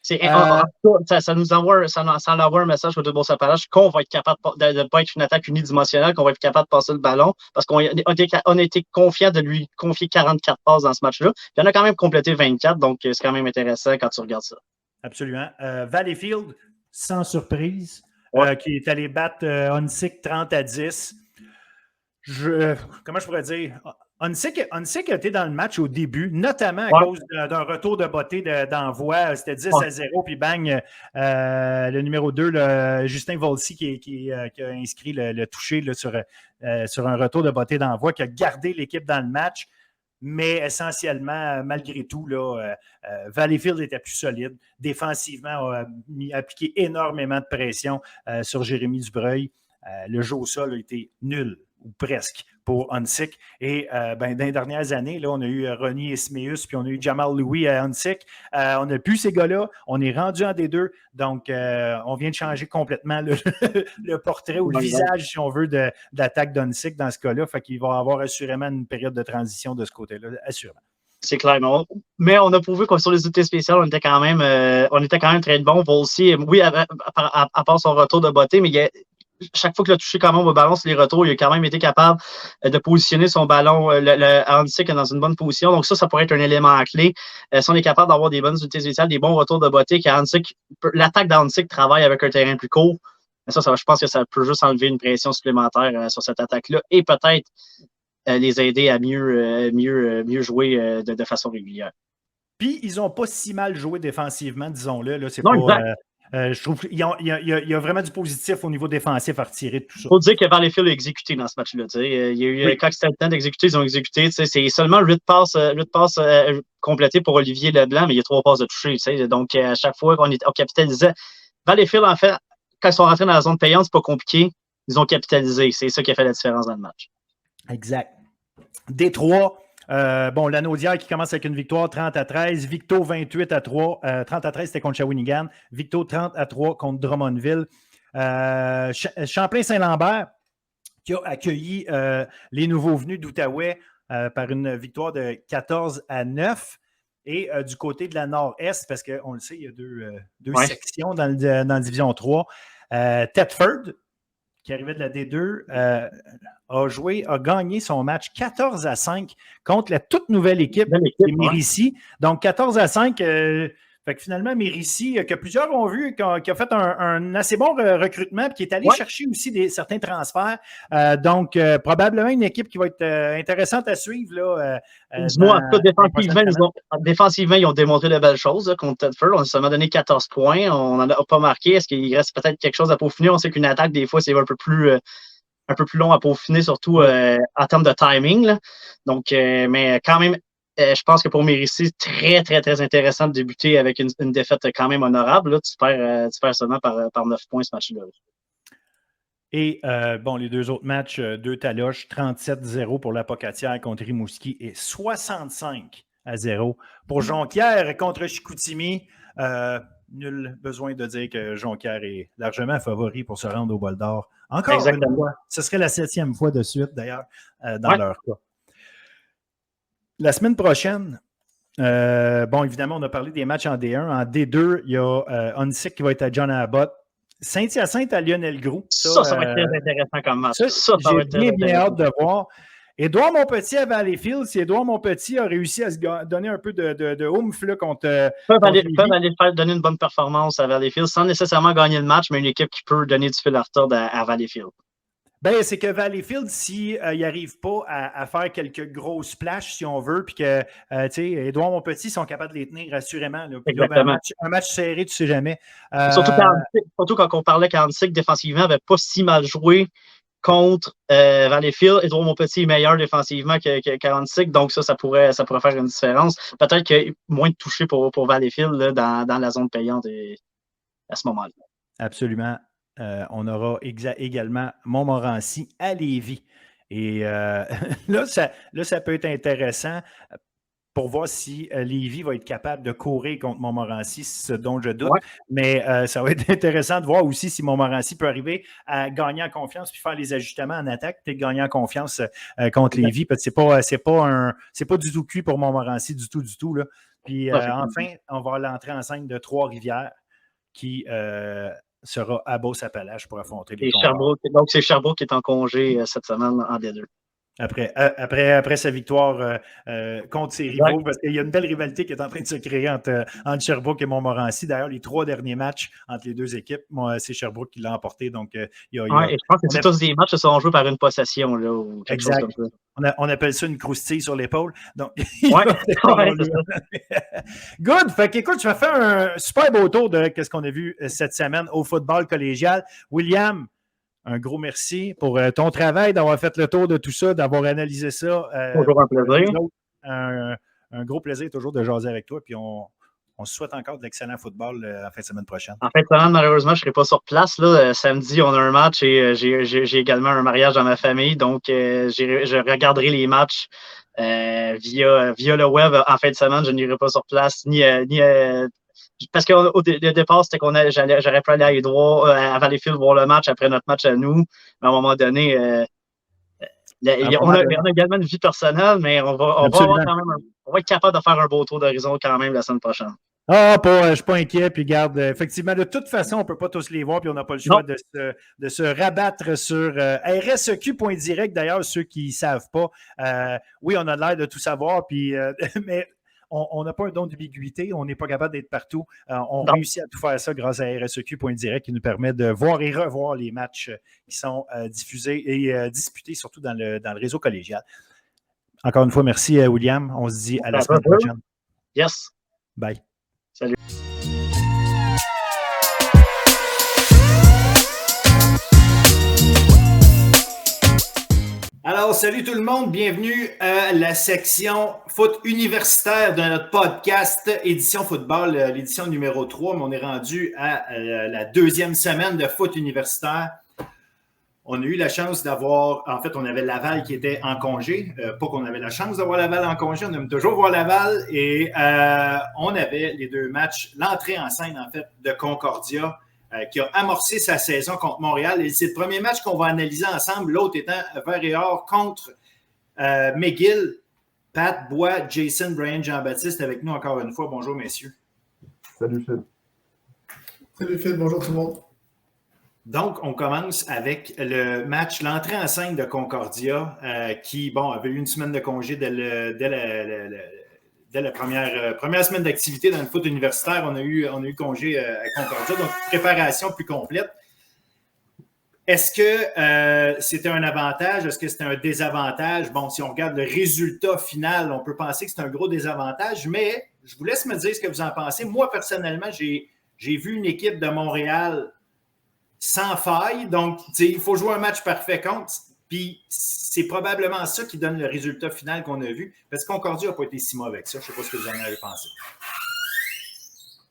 Ça nous envoie un message côté de Beauce-Appalaches qu'on va être capable de ne pas être une attaque unidimensionnelle, qu'on va être capable de passer le ballon parce qu'on a été confiant de lui confier 44 passes dans ce match-là. Il en a quand même complété 24, donc c'est quand même intéressant quand tu regardes ça. Absolument. Valleyfield, sans surprise, qui est allé battre Huntsic 30-10. Comment je pourrais dire? Hunsick a été dans le match au début, notamment à cause d'un retour de beauté d'envoi. C'était 10-0, puis bang, le numéro 2, Justin Volsi, qui a inscrit le toucher là, sur un retour de beauté d'envoi, qui a gardé l'équipe dans le match. Mais essentiellement, malgré tout, là, Valleyfield était plus solide. Défensivement, a appliqué énormément de pression sur Jérémy Dubreuil. Le jeu au sol a été nul, ou presque, pour Hunsick. Et dans les dernières années, là, on a eu Ronnie Ismaeus, puis on a eu Jamal Louis à Hunsick. On n'a plus ces gars-là. On est rendu en D2. Donc, on vient de changer complètement le portrait ou le visage, si on veut, de l'attaque d'Hunsick dans ce cas-là. Fait qu'il va y avoir assurément une période de transition de ce côté-là, assurément. C'est clair, mais on a prouvé que sur les unités spéciales, on était quand même très bon. Volsi, oui, à part son retour de beauté, mais chaque fois qu'il a touché quand même au ballon sur les retours, il a quand même été capable de positionner son ballon à Hunsick dans une bonne position. Donc ça pourrait être un élément clé. Si on est capable d'avoir des bonnes unités spéciales, des bons retours de beauté, l'attaque d'Hunsick travaille avec un terrain plus court. Mais ça, je pense que ça peut juste enlever une pression supplémentaire sur cette attaque-là et peut-être les aider à mieux jouer de façon régulière. Puis, ils n'ont pas si mal joué défensivement, disons-le. Là, c'est non, pas, je trouve qu'il y a vraiment du positif au niveau défensif à retirer de tout ça. Il faut dire que Valleyfield a exécuté dans ce match-là. Il y a eu, quand c'était le temps d'exécuter, ils ont exécuté. C'est seulement 8 passes complétées pour Olivier Leblanc, mais il y a 3 passes de toucher. Donc, à chaque fois qu'on capitalisait. Valleyfield, en fait, quand ils sont rentrés dans la zone payante, c'est pas compliqué. Ils ont capitalisé. C'est ça qui a fait la différence dans le match. Exact. Détroit, Lanaudière qui commence avec une victoire 30-13, Victo 28-3, 30-13 c'était contre Shawinigan, Victo 30-3 contre Drummondville. Champlain-Saint-Lambert qui a accueilli les nouveaux venus d'Outaouais par une victoire de 14-9. Et du côté de la Nord-Est, parce qu'on le sait, il y a deux sections dans la Division 3, Thetford, qui arrivait de la D2, a gagné son match 14-5 contre la toute nouvelle équipe de Mérissi. Donc, 14-5, fait que finalement, Mérissi, que plusieurs ont vu, qui a fait un assez bon recrutement, puis qui est allé chercher aussi certains transferts. Donc, probablement une équipe qui va être intéressante à suivre. Là, dis-moi, défensivement, ils ont démontré de belles choses contre Thetford. On a seulement donné 14 points. On n'en a pas marqué. Est-ce qu'il reste peut-être quelque chose à peaufiner? On sait qu'une attaque, des fois, c'est un peu plus long à peaufiner, surtout en termes de timing. Là. Donc, mais quand même, je pense que pour Mérissi, très, très, très intéressant de débuter avec une défaite quand même honorable. Là. Tu perds seulement par 9 points ce match-là. Et les deux autres matchs, 2 taloches, 37-0 pour la Pocatière contre Rimouski et 65-0 pour Jonquière contre Chicoutimi. Nul besoin de dire que Jonquière est largement favori pour se rendre au bol d'or. Encore une fois. Ce serait la 7e fois de suite, d'ailleurs, dans leur cas. La semaine prochaine, évidemment, on a parlé des matchs en D1. En D2, il y a Hunsick qui va être à John Abbott. Saint-Hyacinthe à Lionel Groux. Ça va être très intéressant comme match. J'ai bien hâte de voir. Édouard Montpetit à Valleyfield, si Édouard Montpetit a réussi à se donner un peu de oomph là, contre. Peuvent aller faire donner une bonne performance à Valleyfield sans nécessairement gagner le match, mais une équipe qui peut donner du fil à retordre à Valleyfield. C'est que Valleyfield, s'il n'arrive pas à faire quelques grosses splashs, si on veut, puis que, Édouard Montpetit sont capables de les tenir assurément. Là. Puis là, un match serré, tu ne sais jamais. Surtout quand on parlait qu'Hansick, défensivement, n'avait pas si mal joué contre Valleyfield. Édouard Montpetit est meilleur défensivement qu'Hansick, donc ça pourrait faire une différence. Peut-être qu'il y a moins de touchés pour Valleyfield là, dans la zone payante à ce moment-là. Absolument. On aura également Montmorency à Lévis. Et là, ça peut être intéressant pour voir si Lévis va être capable de courir contre Montmorency, ce dont je doute. Ouais. Mais ça va être intéressant de voir aussi si Montmorency peut arriver à gagner en confiance puis faire les ajustements en attaque, puis gagner en confiance contre Lévis. Parce que c'est pas du tout cuit pour Montmorency, du tout. Là. Puis enfin, on va l'entrer en scène de Trois-Rivières qui sera à Beauce-Appalaches pour affronter les Condors. Donc, c'est Sherbrooke qui est en congé cette semaine en D2. Après sa victoire contre ses rivaux, parce qu'il y a une belle rivalité qui est en train de se créer entre Sherbrooke et Montmorency. D'ailleurs, les 3 derniers matchs entre les 2 équipes, c'est Sherbrooke qui l'a emporté. Donc, et je pense que c'est tous des matchs qui sont joués par une possession là, ou quelque chose comme ça. On appelle ça une croustille sur l'épaule. Donc, c'est ça. Good. Fait qu'écoute, je vais faire un super beau tour de ce qu'on a vu cette semaine au football collégial. William, un gros merci pour ton travail, d'avoir fait le tour de tout ça, d'avoir analysé ça. Toujours un plaisir. Un gros plaisir toujours de jaser avec toi. Puis on se souhaite encore de l'excellent football la fin de semaine prochaine. En fin de semaine, malheureusement, je ne serai pas sur place. Là. Samedi, on a un match et j'ai également un mariage dans ma famille. Donc, je regarderai les matchs via le web en fin de semaine. Je n'irai pas sur place parce qu'au départ, c'était j'aurais pu aller à Édouard, à Valleyfield voir le match après notre match à nous. Mais à un moment donné, on a également une vie personnelle, mais on va être capable de faire un beau tour d'horizon quand même la semaine prochaine. Je ne suis pas inquiet. Puis garde, effectivement, de toute façon, on ne peut pas tous les voir, puis on n'a pas le choix de se rabattre sur RSEQ.direct. D'ailleurs, ceux qui ne savent pas, oui, on a l'air de tout savoir, puis, mais on n'a pas un don d'ambiguïté, on n'est pas capable d'être partout. On réussit à tout faire ça grâce à RSEQ.direct qui nous permet de voir et revoir les matchs qui sont diffusés et disputés, surtout dans le réseau collégial. Encore une fois, merci William. On se dit à la semaine prochaine. Yes. Bye. Salut. Alors, salut tout le monde, bienvenue à la section foot universitaire de notre podcast Édition Football, l'édition numéro 3, mais on est rendu à la 2e semaine de foot universitaire. On a eu la chance d'avoir, en fait, on avait Laval qui était en congé, pas qu'on avait la chance d'avoir Laval en congé, on aime toujours voir Laval, et on avait les 2 matchs, l'entrée en scène, en fait, de Concordia, qui a amorcé sa saison contre Montréal. Et c'est le premier match qu'on va analyser ensemble, l'autre étant Vert et Or contre McGill. Pat Bois, Jason, Brian, Jean-Baptiste avec nous encore une fois. Bonjour, messieurs. Salut, Phil. Salut, Phil. Bonjour tout le monde. Donc, on commence avec le match, l'entrée en scène de Concordia, qui, avait eu une semaine de congé dès la première semaine d'activité dans le foot universitaire. On a eu congé à Concordia, donc préparation plus complète. Est-ce que c'était un avantage? Est-ce que c'était un désavantage? Bon, si on regarde le résultat final, on peut penser que c'est un gros désavantage, mais je vous laisse me dire ce que vous en pensez. Moi, personnellement, j'ai vu une équipe de Montréal sans faille, donc il faut jouer un match parfait contre. Puis c'est probablement ça qui donne le résultat final qu'on a vu. Parce que Concordia n'a pas été si mauvais que ça. Je ne sais pas ce que vous en avez pensé.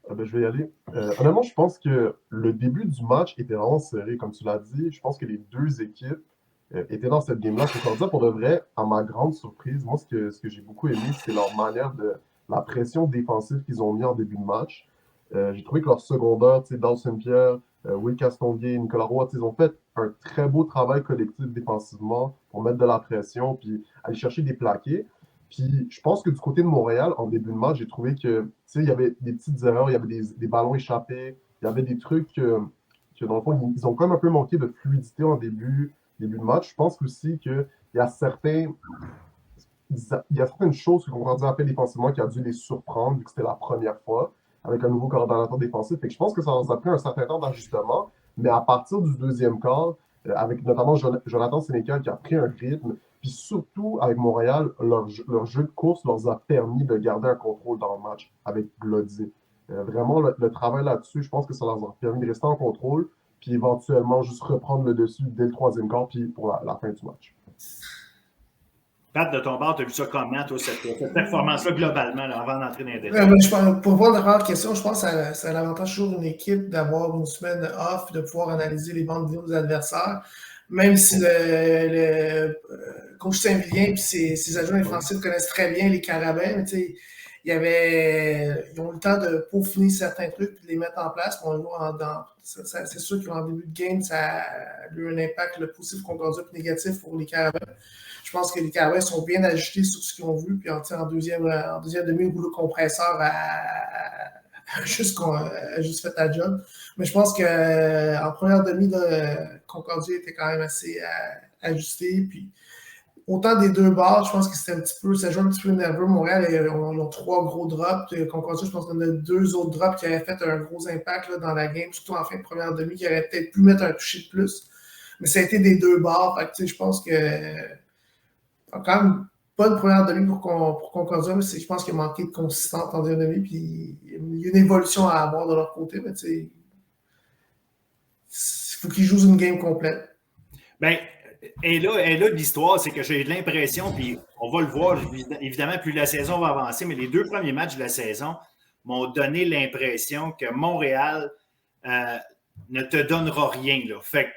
Je vais y aller. Honnêtement, je pense que le début du match était vraiment serré. Comme tu l'as dit, je pense que les 2 équipes étaient dans cette game-là. Concordia, pour de vrai, à ma grande surprise, moi, ce que j'ai beaucoup aimé, c'est leur manière la pression défensive qu'ils ont mis en début de match. J'ai trouvé que leur secondaire, Dawson Pierre, Will Castonguay, Nicolas Roy, ils ont fait un très beau travail collectif défensivement pour mettre de la pression puis aller chercher des plaqués. Puis je pense que du côté de Montréal, en début de match, j'ai trouvé que il y avait des petites erreurs, il y avait des ballons échappés, il y avait des trucs que dans le fond, ils ont quand même un peu manqué de fluidité en début de match. Je pense aussi qu'il y a certaines choses que Concordia a fait défensivement qui a dû les surprendre vu que c'était la première fois avec un nouveau coordonnateur défensif. Fait que je pense que ça a pris un certain temps d'ajustement, mais à partir du 2e quart, avec notamment Jonathan Sénécal qui a pris un rythme, puis surtout avec Montréal, leur jeu de course leur a permis de garder un contrôle dans le match avec Glody. Vraiment, le travail là-dessus, je pense que ça leur a permis de rester en contrôle, puis éventuellement juste reprendre le dessus dès le 3e quart, puis pour la fin du match. Pat, de ton bord, tu as vu ça comment, toi, cette performance-là, globalement, là, avant d'entrer dans les détails? Pour voir la première question, je pense que c'est un avantage toujours une équipe d'avoir une semaine off, de pouvoir analyser les bandes vidéo des adversaires, même si le coach Saint-Vilien et ses adjoints défensifs connaissent très bien les Carabins, mais ils ont eu le temps de peaufiner certains trucs et de les mettre en place. C'est sûr qu'en début de game, ça a eu un impact le positif Concordia et négatif pour les Carabins. Je pense que les Carabins sont bien ajustés sur ce qu'ils ont vu. Puis en deuxième demi, le goulot compresseur a juste fait la job. Mais je pense qu'en première demi, Concordia était quand même assez ajusté. Puis autant des deux bords, je pense que c'était ça joue un petit peu nerveux. Montréal, ils ont 3 gros drops. Concordia, je pense qu'on a 2 autres drops qui auraient fait un gros impact là, dans la game, surtout en fin de première demi, qui auraient peut-être pu mettre un toucher de plus. Mais ça a été des deux bords. Fait que, je pense que quand même pas une première demi pour Concordia, mais je pense qu'il a manqué de consistance en deuxième demi. Puis il y a une évolution à avoir de leur côté. Mais il faut qu'ils jouent une game complète. Bien, et là l'histoire, c'est que j'ai l'impression, puis on va le voir, évidemment, plus la saison va avancer, mais les 2 premiers matchs de la saison m'ont donné l'impression que Montréal ne te donnera rien. Là. Fait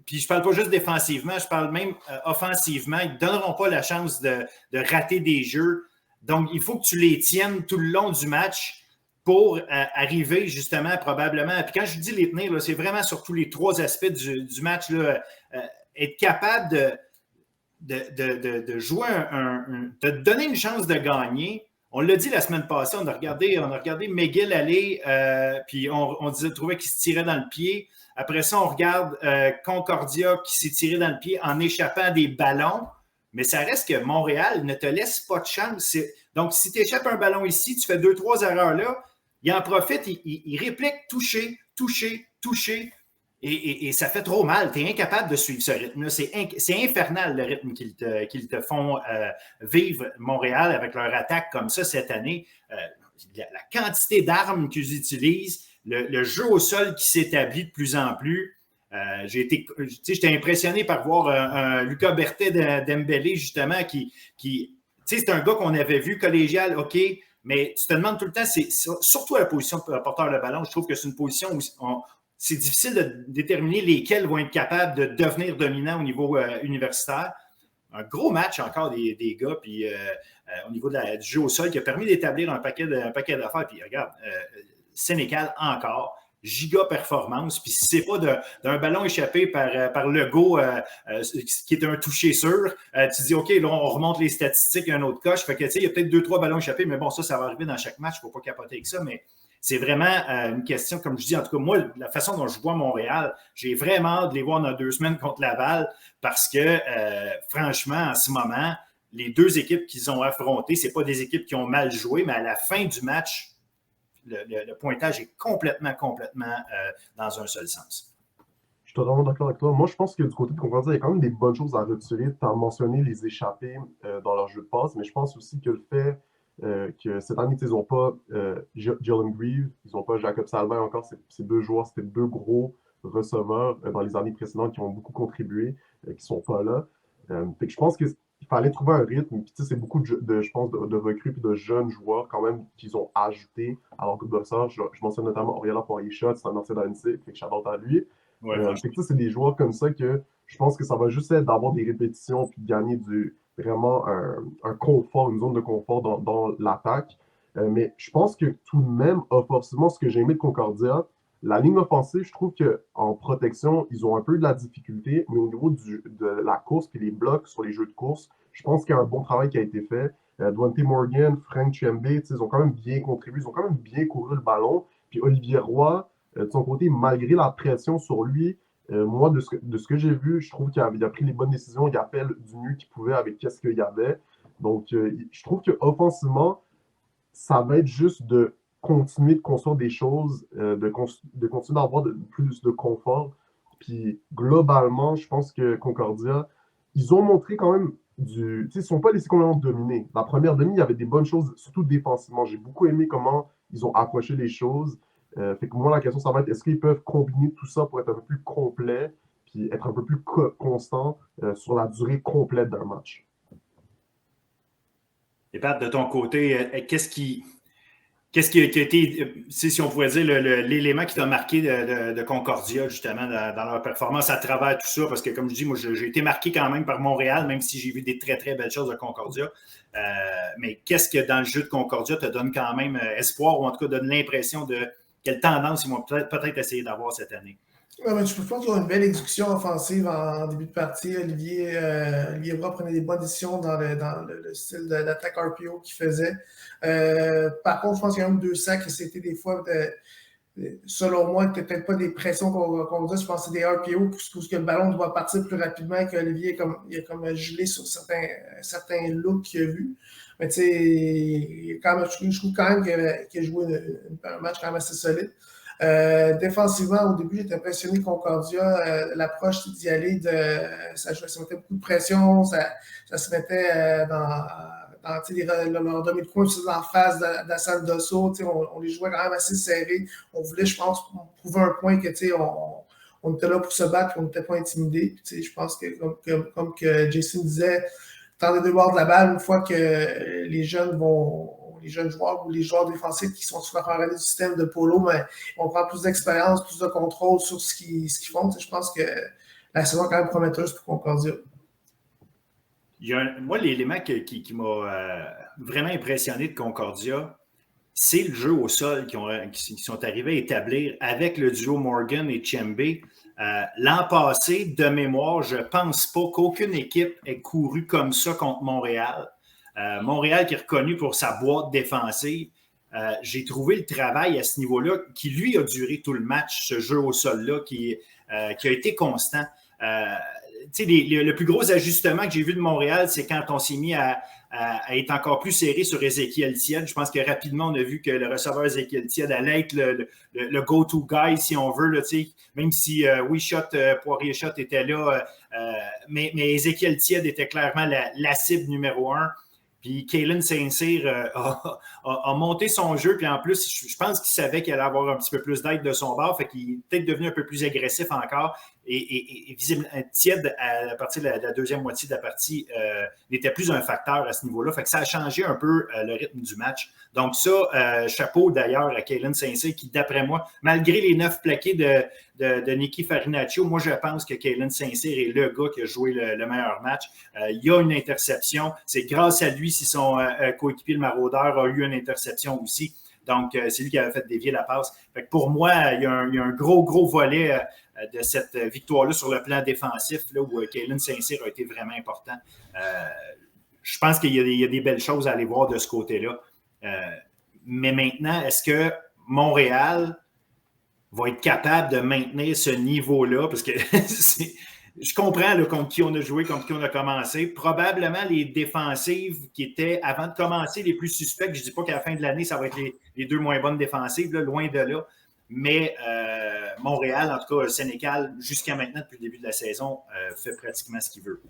puis je ne parle pas juste défensivement, je parle même offensivement. Ils ne te donneront pas la chance de rater des jeux. Donc, il faut que tu les tiennes tout le long du match pour arriver justement probablement. Puis quand je dis les tenir, là, c'est vraiment sur tous les 3 aspects du match. Là, être capable de jouer de te donner une chance de gagner. On l'a dit la semaine passée, on a regardé McGill aller, puis on trouvait qu'il se tirait dans le pied. Après ça, on regarde Concordia qui s'est tiré dans le pied en échappant des ballons. Mais ça reste que Montréal ne te laisse pas de chance. Donc, si tu échappes un ballon ici, tu fais 2-3 erreurs là, il en profite, il réplique toucher. Et ça fait trop mal. Tu es incapable de suivre ce rythme-là. C'est infernal le rythme qu'ils te font vivre Montréal avec leur attaque comme ça cette année. La quantité d'armes qu'ils utilisent, le jeu au sol qui s'établit de plus en plus. J'étais impressionné par voir un Lucas Berthet d'Embélé, justement, qui c'est un gars qu'on avait vu collégial, OK, mais tu te demandes tout le temps, c'est surtout à la position de porteur de ballon, je trouve que c'est une position où c'est difficile de déterminer lesquels vont être capables de devenir dominants au niveau universitaire. Un gros match encore des gars, puis au niveau du jeu au sol, qui a permis d'établir un paquet d'affaires. Puis regarde, Sénécal encore, giga performance. Puis si c'est pas d'un ballon échappé par Legault, qui est un toucher sûr, tu dis, OK, là, on remonte les statistiques à un autre coche. Fait que, tu sais, il y a peut-être 2-3 ballons échappés, mais bon, ça va arriver dans chaque match. Il ne faut pas capoter avec ça, mais c'est vraiment une question, comme je dis, en tout cas, moi, la façon dont je vois Montréal, j'ai vraiment hâte de les voir dans 2 semaines contre Laval parce que, franchement, en ce moment, les 2 équipes qu'ils ont affrontées, ce n'est pas des équipes qui ont mal joué, mais à la fin du match, le pointage est complètement dans un seul sens. Je suis totalement d'accord avec toi. Moi, je pense que du côté de Concordia, il y a quand même des bonnes choses à retirer. Tu as mentionné les échappées dans leur jeu de passe, mais je pense aussi que le fait que cette année, ils n'ont pas Jalen Grieve, ils n'ont pas Jacob Salvain encore. Ces 2 joueurs, c'était 2 gros receveurs dans les années précédentes qui ont beaucoup contribué, qui ne sont pas là. Fait que je pense qu'il fallait trouver un rythme. Puis, c'est beaucoup je pense, de recrues et de jeunes joueurs quand même qu'ils ont ajouté à leur groupe de sorts. Je mentionne notamment Oriela Poirier-Shot, c'est un ancien d'ANC, fait que j'adore à lui. Ouais, c'est des joueurs comme ça que je pense que ça va juste être d'avoir des répétitions puis de gagner vraiment un confort, une zone de confort dans l'attaque. Mais je pense que tout de même, offensivement, ce que j'ai aimé de Concordia, la ligne offensive, je trouve qu'en protection, ils ont un peu de la difficulté, mais au niveau de la course et les blocs sur les jeux de course, je pense qu'il y a un bon travail qui a été fait. Dwante Morgan, Frank Chembe, ils ont quand même bien contribué, ils ont quand même bien couru le ballon. Puis Olivier Roy, de son côté, malgré la pression sur lui, moi, de ce que j'ai vu, je trouve qu'il a pris les bonnes décisions, il a fait du mieux qu'il pouvait avec ce qu'il y avait. Donc, je trouve qu'offensivement, ça va être juste de continuer de construire des choses, de continuer d'avoir plus de confort. Puis, globalement, je pense que Concordia, ils ont montré quand même ils ne sont pas laissés complètement dominer. La première demi, il y avait des bonnes choses, surtout défensivement. J'ai beaucoup aimé comment ils ont approché les choses. Fait que moi, la question, ça va être est-ce qu'ils peuvent combiner tout ça pour être un peu plus complet puis être un peu plus constant sur la durée complète d'un match? Et Pat, de ton côté, qu'est-ce qui a été, si on pourrait dire, l'élément qui t'a marqué de Concordia, justement, dans leur performance à travers tout ça? Parce que, comme je dis, moi, j'ai été marqué quand même par Montréal, même si j'ai vu des très, très belles choses de Concordia. Mais qu'est-ce que dans le jeu de Concordia te donne quand même espoir, ou en tout cas donne l'impression de quelle tendance ils vont peut-être essayer d'avoir cette année? Ouais, je pense qu'ils ont une belle exécution offensive en début de partie. Olivier Roy prenait des bonnes décisions dans le style d'attaque RPO qu'il faisait. Par contre, je pense qu'il y a 2 sacs, c'était des fois selon moi, peut-être pas des pressions qu'on dit, je pense que c'est des RPO parce que le ballon doit partir plus rapidement qu'Olivier il a comme gelé sur certains looks qu'il a vus. Mais tu sais, je trouve quand même qu'il a joué un match quand même assez solide. Défensivement, au début, j'étais impressionné Concordia, l'approche d'y aller, ça mettait beaucoup de pression, ça se mettait dans leur demi-coin en face d'Assane Dosso. On les jouait quand même assez serrés. On voulait, je pense, prouver un point que on était là pour se battre et on n'était pas intimidés. Je pense que, comme que Jason disait, dans les deux bords de la balle, une fois que les jeunes joueurs ou les joueurs défensifs qui sont souvent rentrés du système de Polo, mais on prend plus d'expérience, plus de contrôle sur ce qu'ils font. Je pense que la saison est quand même prometteuse pour Concordia. Moi, l'élément qui m'a vraiment impressionné de Concordia, c'est le jeu au sol qui sont arrivés à établir avec le duo Morgan et Tchembe. L'an passé, de mémoire, je ne pense pas qu'aucune équipe ait couru comme ça contre Montréal. Montréal qui est reconnu pour sa boîte défensive. J'ai trouvé le travail à ce niveau-là qui, lui, a duré tout le match, ce jeu au sol-là qui a été constant. Le plus gros ajustement que j'ai vu de Montréal, c'est quand on s'est mis à être encore plus serré sur Ézéchiel Tiède. Je pense que rapidement, on a vu que le receveur Ézéchiel Tiède allait être le go-to guy, si on veut, là, même si Poirier-Shot était là. Mais Ézéchiel Tiède était clairement la cible numéro 1. Puis Kalen Saint-Cyr a monté son jeu. Puis en plus, je pense qu'il savait qu'il allait avoir un petit peu plus d'aide de son bord. Fait qu'il est peut-être devenu un peu plus agressif encore. Et visiblement, Tiède, à partir de la deuxième moitié de la partie, n'était plus un facteur à ce niveau-là. Fait que ça a changé un peu le rythme du match. Donc ça, chapeau d'ailleurs à Kalen Saint-Cyr qui, d'après moi, malgré les 9 plaqués de Nicky Farinaccio, moi je pense que Kalen Saint-Cyr est le gars qui a joué le meilleur match. Il y a une interception. C'est grâce à lui si son coéquipier, le maraudeur, a eu une interception aussi. Donc, c'est lui qui avait fait dévier la passe. Fait que pour moi, il y a un gros volet de cette victoire-là sur le plan défensif, là, où Kalen Saint-Cyr a été vraiment important. Je pense qu'il y a des belles choses à aller voir de ce côté-là. Mais maintenant, est-ce que Montréal va être capable de maintenir ce niveau-là? Parce que je comprends là, contre qui on a joué, contre qui on a commencé. Probablement les défensives qui étaient, avant de commencer, les plus suspects. Je ne dis pas qu'à la fin de l'année, ça va être les 2 moins bonnes défensives, là, loin de là. Mais Montréal, en tout cas, Sénécal, jusqu'à maintenant, depuis le début de la saison, fait pratiquement ce qu'il veut.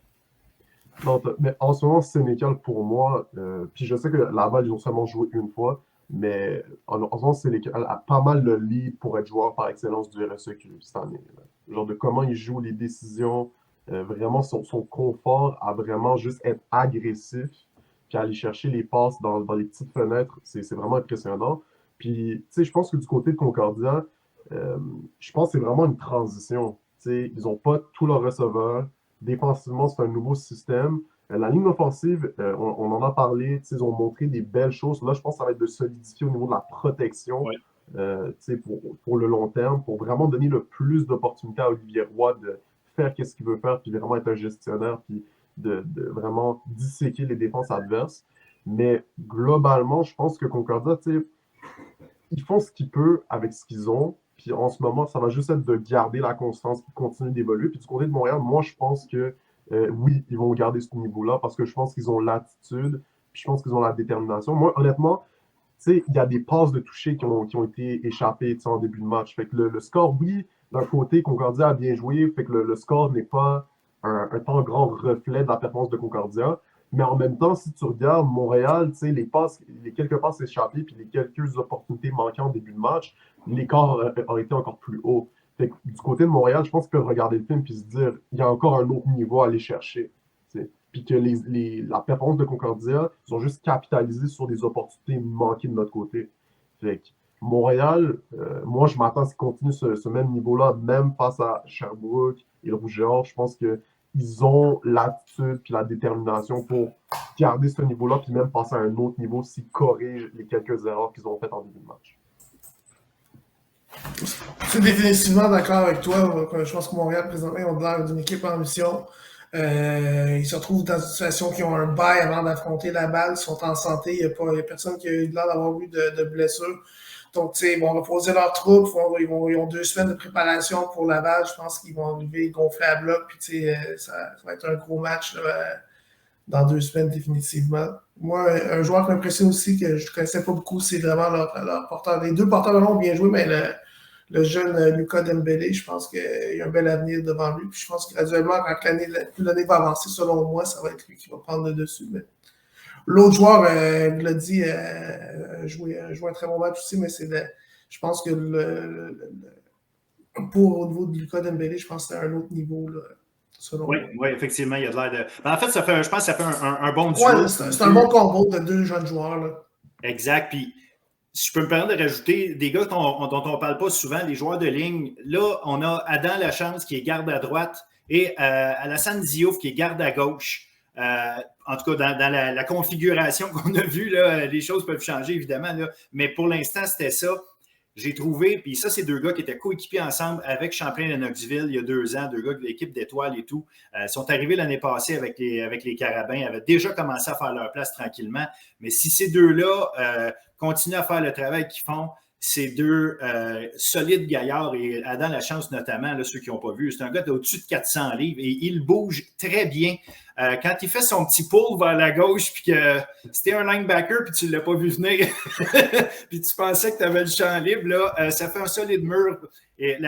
Non, mais en ce moment, Sénécal, pour moi, puis je sais que Laval, ils ont seulement joué une fois, mais en ce moment, Sénécal a pas mal le lead pour être joueur par excellence du RSEQ cette année. Genre de comment il joue les décisions, vraiment son confort à vraiment juste être agressif, puis aller chercher les passes dans les petites fenêtres, c'est vraiment impressionnant. Puis, tu sais, je pense que du côté de Concordia, je pense que c'est vraiment une transition. Tu sais, ils n'ont pas tous leurs receveurs. Défensivement, c'est un nouveau système. La ligne offensive, on en a parlé, ils ont montré des belles choses. Là, je pense que ça va être de solidifier au niveau de la protection pour le long terme, pour vraiment donner le plus d'opportunités à Olivier Roy de faire ce qu'il veut faire, puis vraiment être un gestionnaire, puis de vraiment disséquer les défenses adverses. Mais globalement, je pense que Concordia, ils font ce qu'ils peuvent avec ce qu'ils ont. Puis en ce moment, ça va juste être de garder la constance et continuer d'évoluer. Puis du côté de Montréal, moi, je pense que oui, ils vont garder ce niveau-là parce que je pense qu'ils ont l'attitude, puis je pense qu'ils ont la détermination. Moi, honnêtement, il y a des passes de toucher qui ont été échappées en début de match. Fait que le score, oui, d'un côté, Concordia a bien joué. Fait que le score n'est pas un tant grand reflet de la performance de Concordia. Mais en même temps, si tu regardes Montréal, les quelques passes échappées puis les quelques opportunités manquées en début de match, l'écart aurait été encore plus haut. Fait que, du côté de Montréal, je pense qu'ils peuvent regarder le film et se dire il y a encore un autre niveau à aller chercher. Puis que la performance de Concordia, ils ont juste capitalisé sur des opportunités manquées de notre côté. Fait que Montréal, moi, je m'attends à ce qu'ils continuent ce même niveau-là, même face à Sherbrooke et le Rouge-et-Or. Je pense qu'ils ont l'attitude et la détermination pour garder ce niveau-là puis même passer à un autre niveau s'ils corrigent les quelques erreurs qu'ils ont faites en début de match. Je suis définitivement d'accord avec toi. Je pense que Montréal, présentement, ont l'air d'une équipe en mission. Ils se retrouvent dans une situation qui ont un bail avant d'affronter la balle. Ils sont en santé. Il n'y a personne qui a eu l'air d'avoir eu de blessure. Donc, ils vont reposer leurs troupes, ils ont 2 semaines de préparation pour Laval. Je pense qu'ils vont arriver gonflés à bloc. Puis, ça va être un gros match là, dans 2 semaines, définitivement. Moi, un joueur qui m'impressionne aussi, que je ne connaissais pas beaucoup, c'est vraiment leur porteur. Les 2 porteurs de long ont bien joué, mais le jeune Lucas Dembélé, je pense qu'il y a un bel avenir devant lui. Puis je pense que graduellement, quand l'année va avancer, selon moi, ça va être lui qui va prendre le dessus. Mais l'autre joueur, l'a dit, a joué un très bon match aussi, mais je pense que au niveau de Lucas Dembélé, je pense que c'est un autre niveau, là, selon moi. Oui, effectivement, il y a de l'air de. En fait, je pense que ça fait un bon duo. Ouais, c'est un bon combo de 2 jeunes joueurs. Là. Exact. Puis, si je peux me permettre de rajouter des gars dont on ne parle pas souvent, les joueurs de ligne. Là, on a Adam Lachance qui est garde à droite et Alassane Diouf qui est garde à gauche. En tout cas, dans la configuration qu'on a vue, là, les choses peuvent changer, évidemment. Là, mais pour l'instant, c'était ça. J'ai trouvé, puis ça, c'est 2 gars qui étaient coéquipés ensemble avec Champlain-Lennoxville il y a 2 ans, 2 gars de l'équipe d'Étoiles et tout. Sont arrivés l'année passée avec les Carabins, avaient déjà commencé à faire leur place tranquillement. Mais si ces 2-là continuent à faire le travail qu'ils font, ces 2 solides gaillards, et Adam Lachance notamment, là, ceux qui n'ont pas vu, c'est un gars d'au-dessus de 400 livres et il bouge très bien. Quand il fait son petit pull vers la gauche, puis que c'était un linebacker, puis tu ne l'as pas vu venir, puis tu pensais que tu avais le champ libre, là, ça fait un solide mur. Et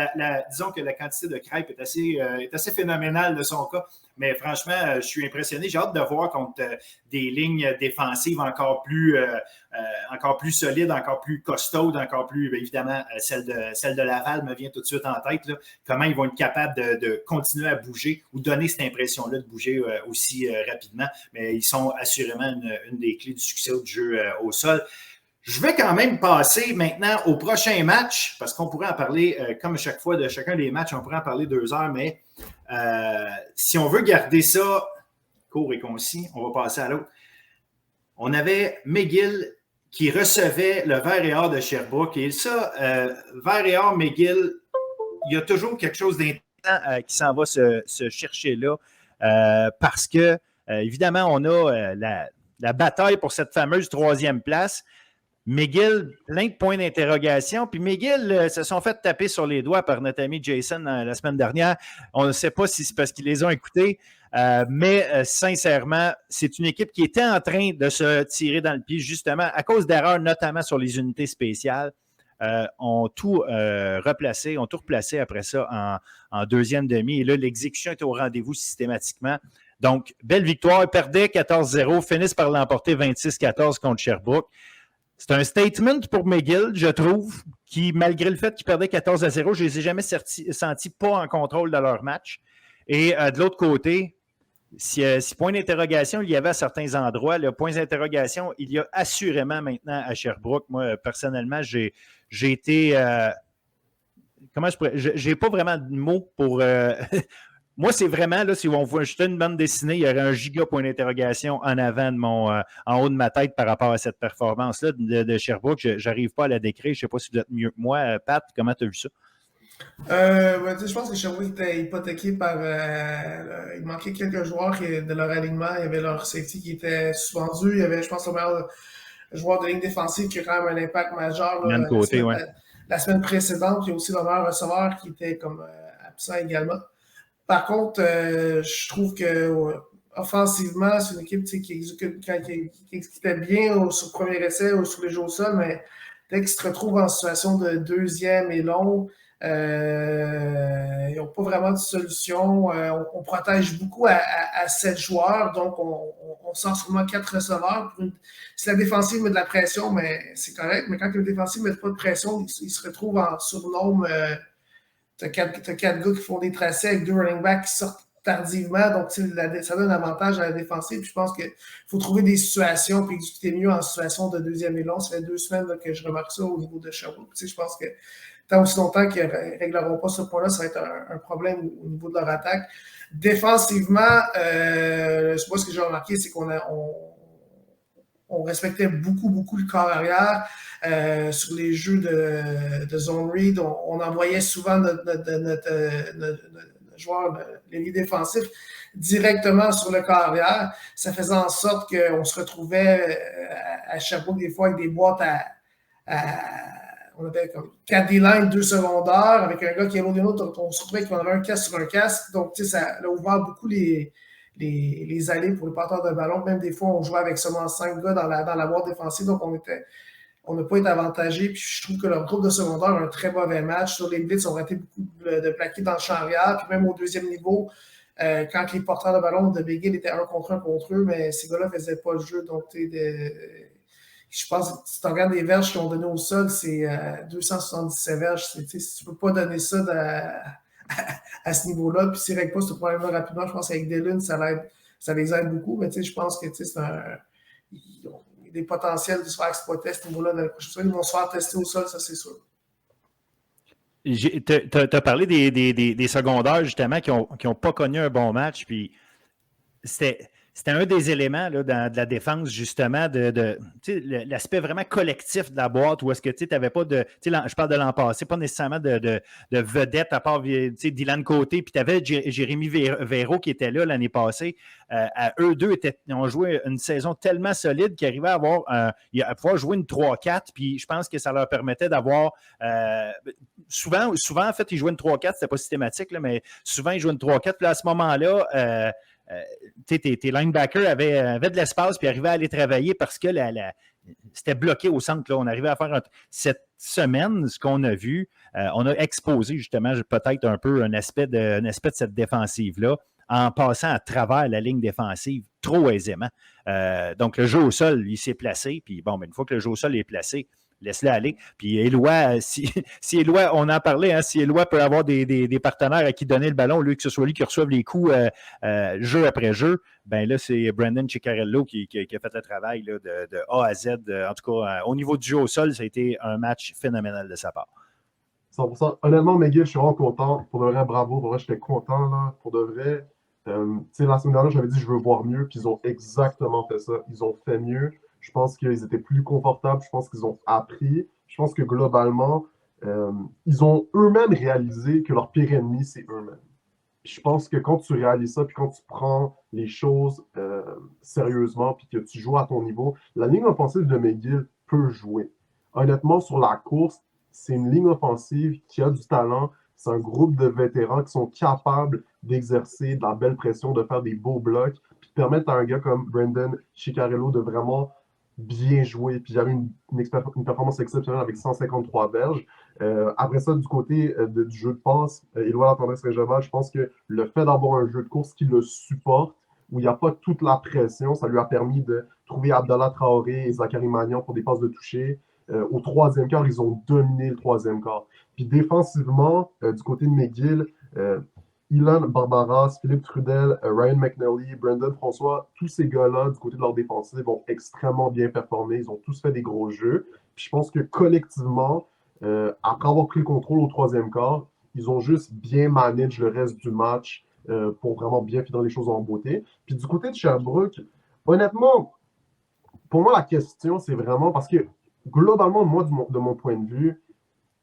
disons que la quantité de crêpes est assez phénoménale de son cas. Mais franchement, je suis impressionné. J'ai hâte de voir contre des lignes défensives encore plus solides, encore plus costaudes, encore plus, bien évidemment, celle de Laval me vient tout de suite en tête. Là. Comment ils vont être capables de continuer à bouger ou donner cette impression-là de bouger aussi rapidement. Mais ils sont assurément une des clés du succès du jeu au sol. Je vais quand même passer maintenant au prochain match, parce qu'on pourrait en parler, comme à chaque fois, de chacun des matchs, on pourrait en parler 2 heures, mais si on veut garder ça court et concis, on va passer à l'autre. On avait McGill qui recevait le Vert et Or de Sherbrooke, et ça, Vert et Or, McGill, il y a toujours quelque chose d'intéressant qui s'en va se chercher là, parce que, évidemment, on a la bataille pour cette fameuse 3e place. McGill, plein de points d'interrogation. Puis McGill se sont fait taper sur les doigts par notre ami Jason la semaine dernière. On ne sait pas si c'est parce qu'ils les ont écoutés, mais sincèrement, c'est une équipe qui était en train de se tirer dans le pied, justement, à cause d'erreurs, notamment sur les unités spéciales. Ont tout replacé après ça en 2e demi. Et là, l'exécution est au rendez-vous systématiquement. Donc, belle victoire. Ils perdaient 14-0, finissent par l'emporter 26-14 contre Sherbrooke. C'est un statement pour McGill, je trouve, qui, malgré le fait qu'ils perdaient 14-0, je ne les ai jamais sentis pas en contrôle de leur match. Et de l'autre côté, si point d'interrogation il y avait à certains endroits, le point d'interrogation, il y a assurément maintenant à Sherbrooke. Moi, personnellement, j'ai été... comment je pourrais... J'ai pas vraiment de mots pour... Moi, c'est vraiment, là, si on voit jeter une bande dessinée, il y aurait un giga point d'interrogation en avant de en haut de ma tête par rapport à cette performance-là de Sherbrooke. Je n'arrive pas à la décrire. Je ne sais pas si vous êtes mieux que moi. Pat, comment tu as vu ça? Je pense que Sherbrooke était hypothéqué par... il manquait quelques joueurs de leur alignement. Il y avait leur safety qui était suspendu. Il y avait, je pense, le meilleur joueur de ligne défensive qui a quand même un impact majeur là, la semaine précédente. Il y a aussi le meilleur receveur qui était comme absent également. Par contre, je trouve que offensivement, c'est une équipe qui exécutait bien sur le premier essai ou sur les jeux au sol, mais dès qu'ils se retrouvent en situation de 2e et long, ils n'ont pas vraiment de solution. On protège beaucoup à 7 joueurs, donc on sort seulement 4 receveurs. Si la défensive met de la pression, mais c'est correct, mais quand la défensive ne met pas de pression, ils se retrouvent en surnombre. T'as 4 gars qui font des tracés avec 2 running backs qui sortent tardivement, donc ça donne un avantage à la défensive. Puis je pense qu'il faut trouver des situations puis exécuter mieux en situation de 2e et long. Ça fait 2 semaines là, que je remarque ça au niveau de Sherbrooke. Je pense que tant aussi longtemps qu'ils ne régleront pas ce point-là, ça va être un problème au niveau de leur attaque. Défensivement, moi, ce que j'ai remarqué, c'est qu'on respectait beaucoup le corps arrière. Sur les jeux de zone read, on envoyait souvent notre joueur, l'ailier défensif, directement sur le corps arrière. Ça faisait en sorte qu'on se retrouvait à Sherbrooke des fois avec des boîtes on avait comme 4 D-line, 2 secondaires, avec un gars qui est l'autre, on se retrouvait qu'on avait un casque sur un casque. Donc, tu sais, ça a ouvert beaucoup les allées pour les porteurs de ballon. Même des fois, on jouait avec seulement 5 gars dans la boîte défensive. Donc, on n'a pas été avantagé. Puis je trouve que leur groupe de secondaire a un très mauvais match. Sur les blitz, on a raté beaucoup de plaqués dans le champ arrière. Puis même au deuxième niveau, quand les porteurs de ballon de McGill étaient 1 contre eux, mais ces gars-là ne faisaient pas le jeu. Donc, je pense que si tu regardes les verges qu'ils ont donné au sol, c'est 277 verges. Tu ne peux pas donner ça à ce niveau-là. Puis s'ils ne règlent pas ce problème-là rapidement, je pense qu'avec Dillon, ça les aide beaucoup. Mais je pense que c'est ils ont des potentiels de se faire exploiter à ce niveau-là dans la prochaine semaine. Ils vont se faire tester au sol, ça c'est sûr. Tu as parlé des secondaires, justement, qui n'ont pas connu un bon match. Puis c'était un des éléments là, de la défense, justement, de l'aspect vraiment collectif de la boîte, où est-ce que tu n'avais pas de. Je parle de l'an passé, pas nécessairement de vedette à part Dylan Côté, puis tu avais Jérémy Véro qui était là l'année passée. Eux deux ont joué une saison tellement solide qu'ils arrivaient à pouvoir jouer une 3-4, puis je pense que ça leur permettait d'avoir. Souvent, en fait, ils jouaient une 3-4, c'était pas systématique, là, mais souvent, ils jouaient une 3-4, puis à ce moment-là, tes linebackers avaient de l'espace puis arrivaient à aller travailler parce que c'était bloqué au centre. Là. On arrivait à faire cette semaine, ce qu'on a vu, on a exposé justement peut-être un peu un aspect de cette défensive-là en passant à travers la ligne défensive trop aisément. Donc, le jeu au sol, il s'est placé. Puis bon, une fois que le jeu au sol est placé, laisse-le aller. Puis Éloi, si Éloi, on en parlait, hein, si Éloi peut avoir des partenaires à qui donner le ballon, au lieu que ce soit lui qui reçoive les coups jeu après jeu, ben là, c'est Brandon Ciccarello qui a fait le travail là, de A à Z. En tout cas, au niveau du jeu au sol, ça a été un match phénoménal de sa part. 100%. Honnêtement, McGill, je suis vraiment content. Pour de vrai, bravo. Pour vrai, j'étais content. Là. Pour de vrai, la semaine dernière, j'avais dit je veux voir mieux, puis ils ont exactement fait ça. Ils ont fait mieux. Je pense qu'ils étaient plus confortables. Je pense qu'ils ont appris. Je pense que globalement, ils ont eux-mêmes réalisé que leur pire ennemi, c'est eux-mêmes. Puis je pense que quand tu réalises ça, puis quand tu prends les choses sérieusement, puis que tu joues à ton niveau, la ligne offensive de McGill peut jouer. Honnêtement, sur la course, c'est une ligne offensive qui a du talent. C'est un groupe de vétérans qui sont capables d'exercer de la belle pression, de faire des beaux blocs, puis de permettre à un gars comme Brandon Ciccarello de vraiment bien jouer. Puis j'avais une performance exceptionnelle avec 153 verges. Après ça, du côté du jeu de passe, Éloi Latendresse-Régeval, je pense que le fait d'avoir un jeu de course qui le supporte, où il n'y a pas toute la pression, ça lui a permis de trouver Abdallah Traoré et Zachary Magnan pour des passes de toucher. Au troisième quart, ils ont dominé le troisième quart. Puis défensivement, du côté de McGill, Ilan Barbaras, Philippe Trudel, Ryan McNally, Brandon François, tous ces gars-là, du côté de leur défensive, ont extrêmement bien performé. Ils ont tous fait des gros jeux. Puis je pense que collectivement, après avoir pris le contrôle au troisième quart, ils ont juste bien managé le reste du match pour vraiment bien finir les choses en beauté. Puis du côté de Sherbrooke, honnêtement, pour moi, la question, c'est vraiment parce que globalement, moi, de mon point de vue,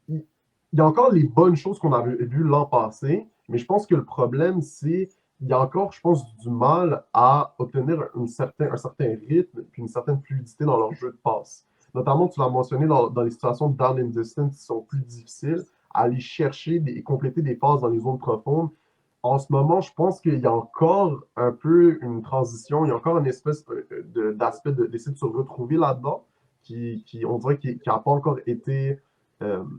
il y a encore les bonnes choses qu'on avait vues l'an passé, mais je pense que le problème, c'est qu'il y a encore, je pense, du mal à obtenir un certain rythme et une certaine fluidité dans leur jeu de passe. Notamment, tu l'as mentionné dans les situations de down and distance qui sont plus difficiles, à aller chercher et compléter des passes dans les zones profondes. En ce moment, je pense qu'il y a encore un peu une transition, il y a encore une espèce d'aspect d'essayer de se retrouver là-dedans, on dirait qu'il n'a pas encore été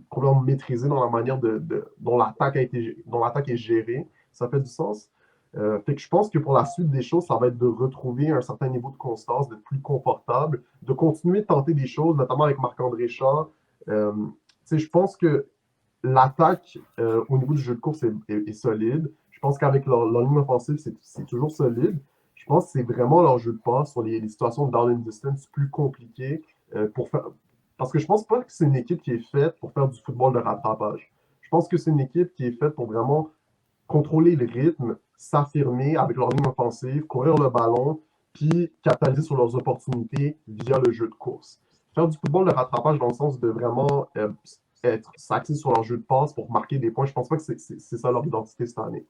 complètement maîtrisé dans la manière dont l'attaque est gérée. Ça fait du sens. Fait que je pense que pour la suite des choses, ça va être de retrouver un certain niveau de constance, d'être plus confortable, de continuer de tenter des choses, notamment avec Marc-André Char. Je pense que l'attaque au niveau du jeu de course est solide. Je pense qu'avec leur ligne offensive, c'est toujours solide. Je pense que c'est vraiment leur jeu de passe sur les situations de down and distance plus compliquées pour faire. Parce que je pense pas que c'est une équipe qui est faite pour faire du football de rattrapage. Je pense que c'est une équipe qui est faite pour vraiment contrôler le rythme, s'affirmer avec leur ligne offensive, courir le ballon, puis capitaliser sur leurs opportunités via le jeu de course. Faire du football de rattrapage dans le sens de vraiment s'axer sur leur jeu de passe pour marquer des points, je pense pas que c'est ça leur identité cette année.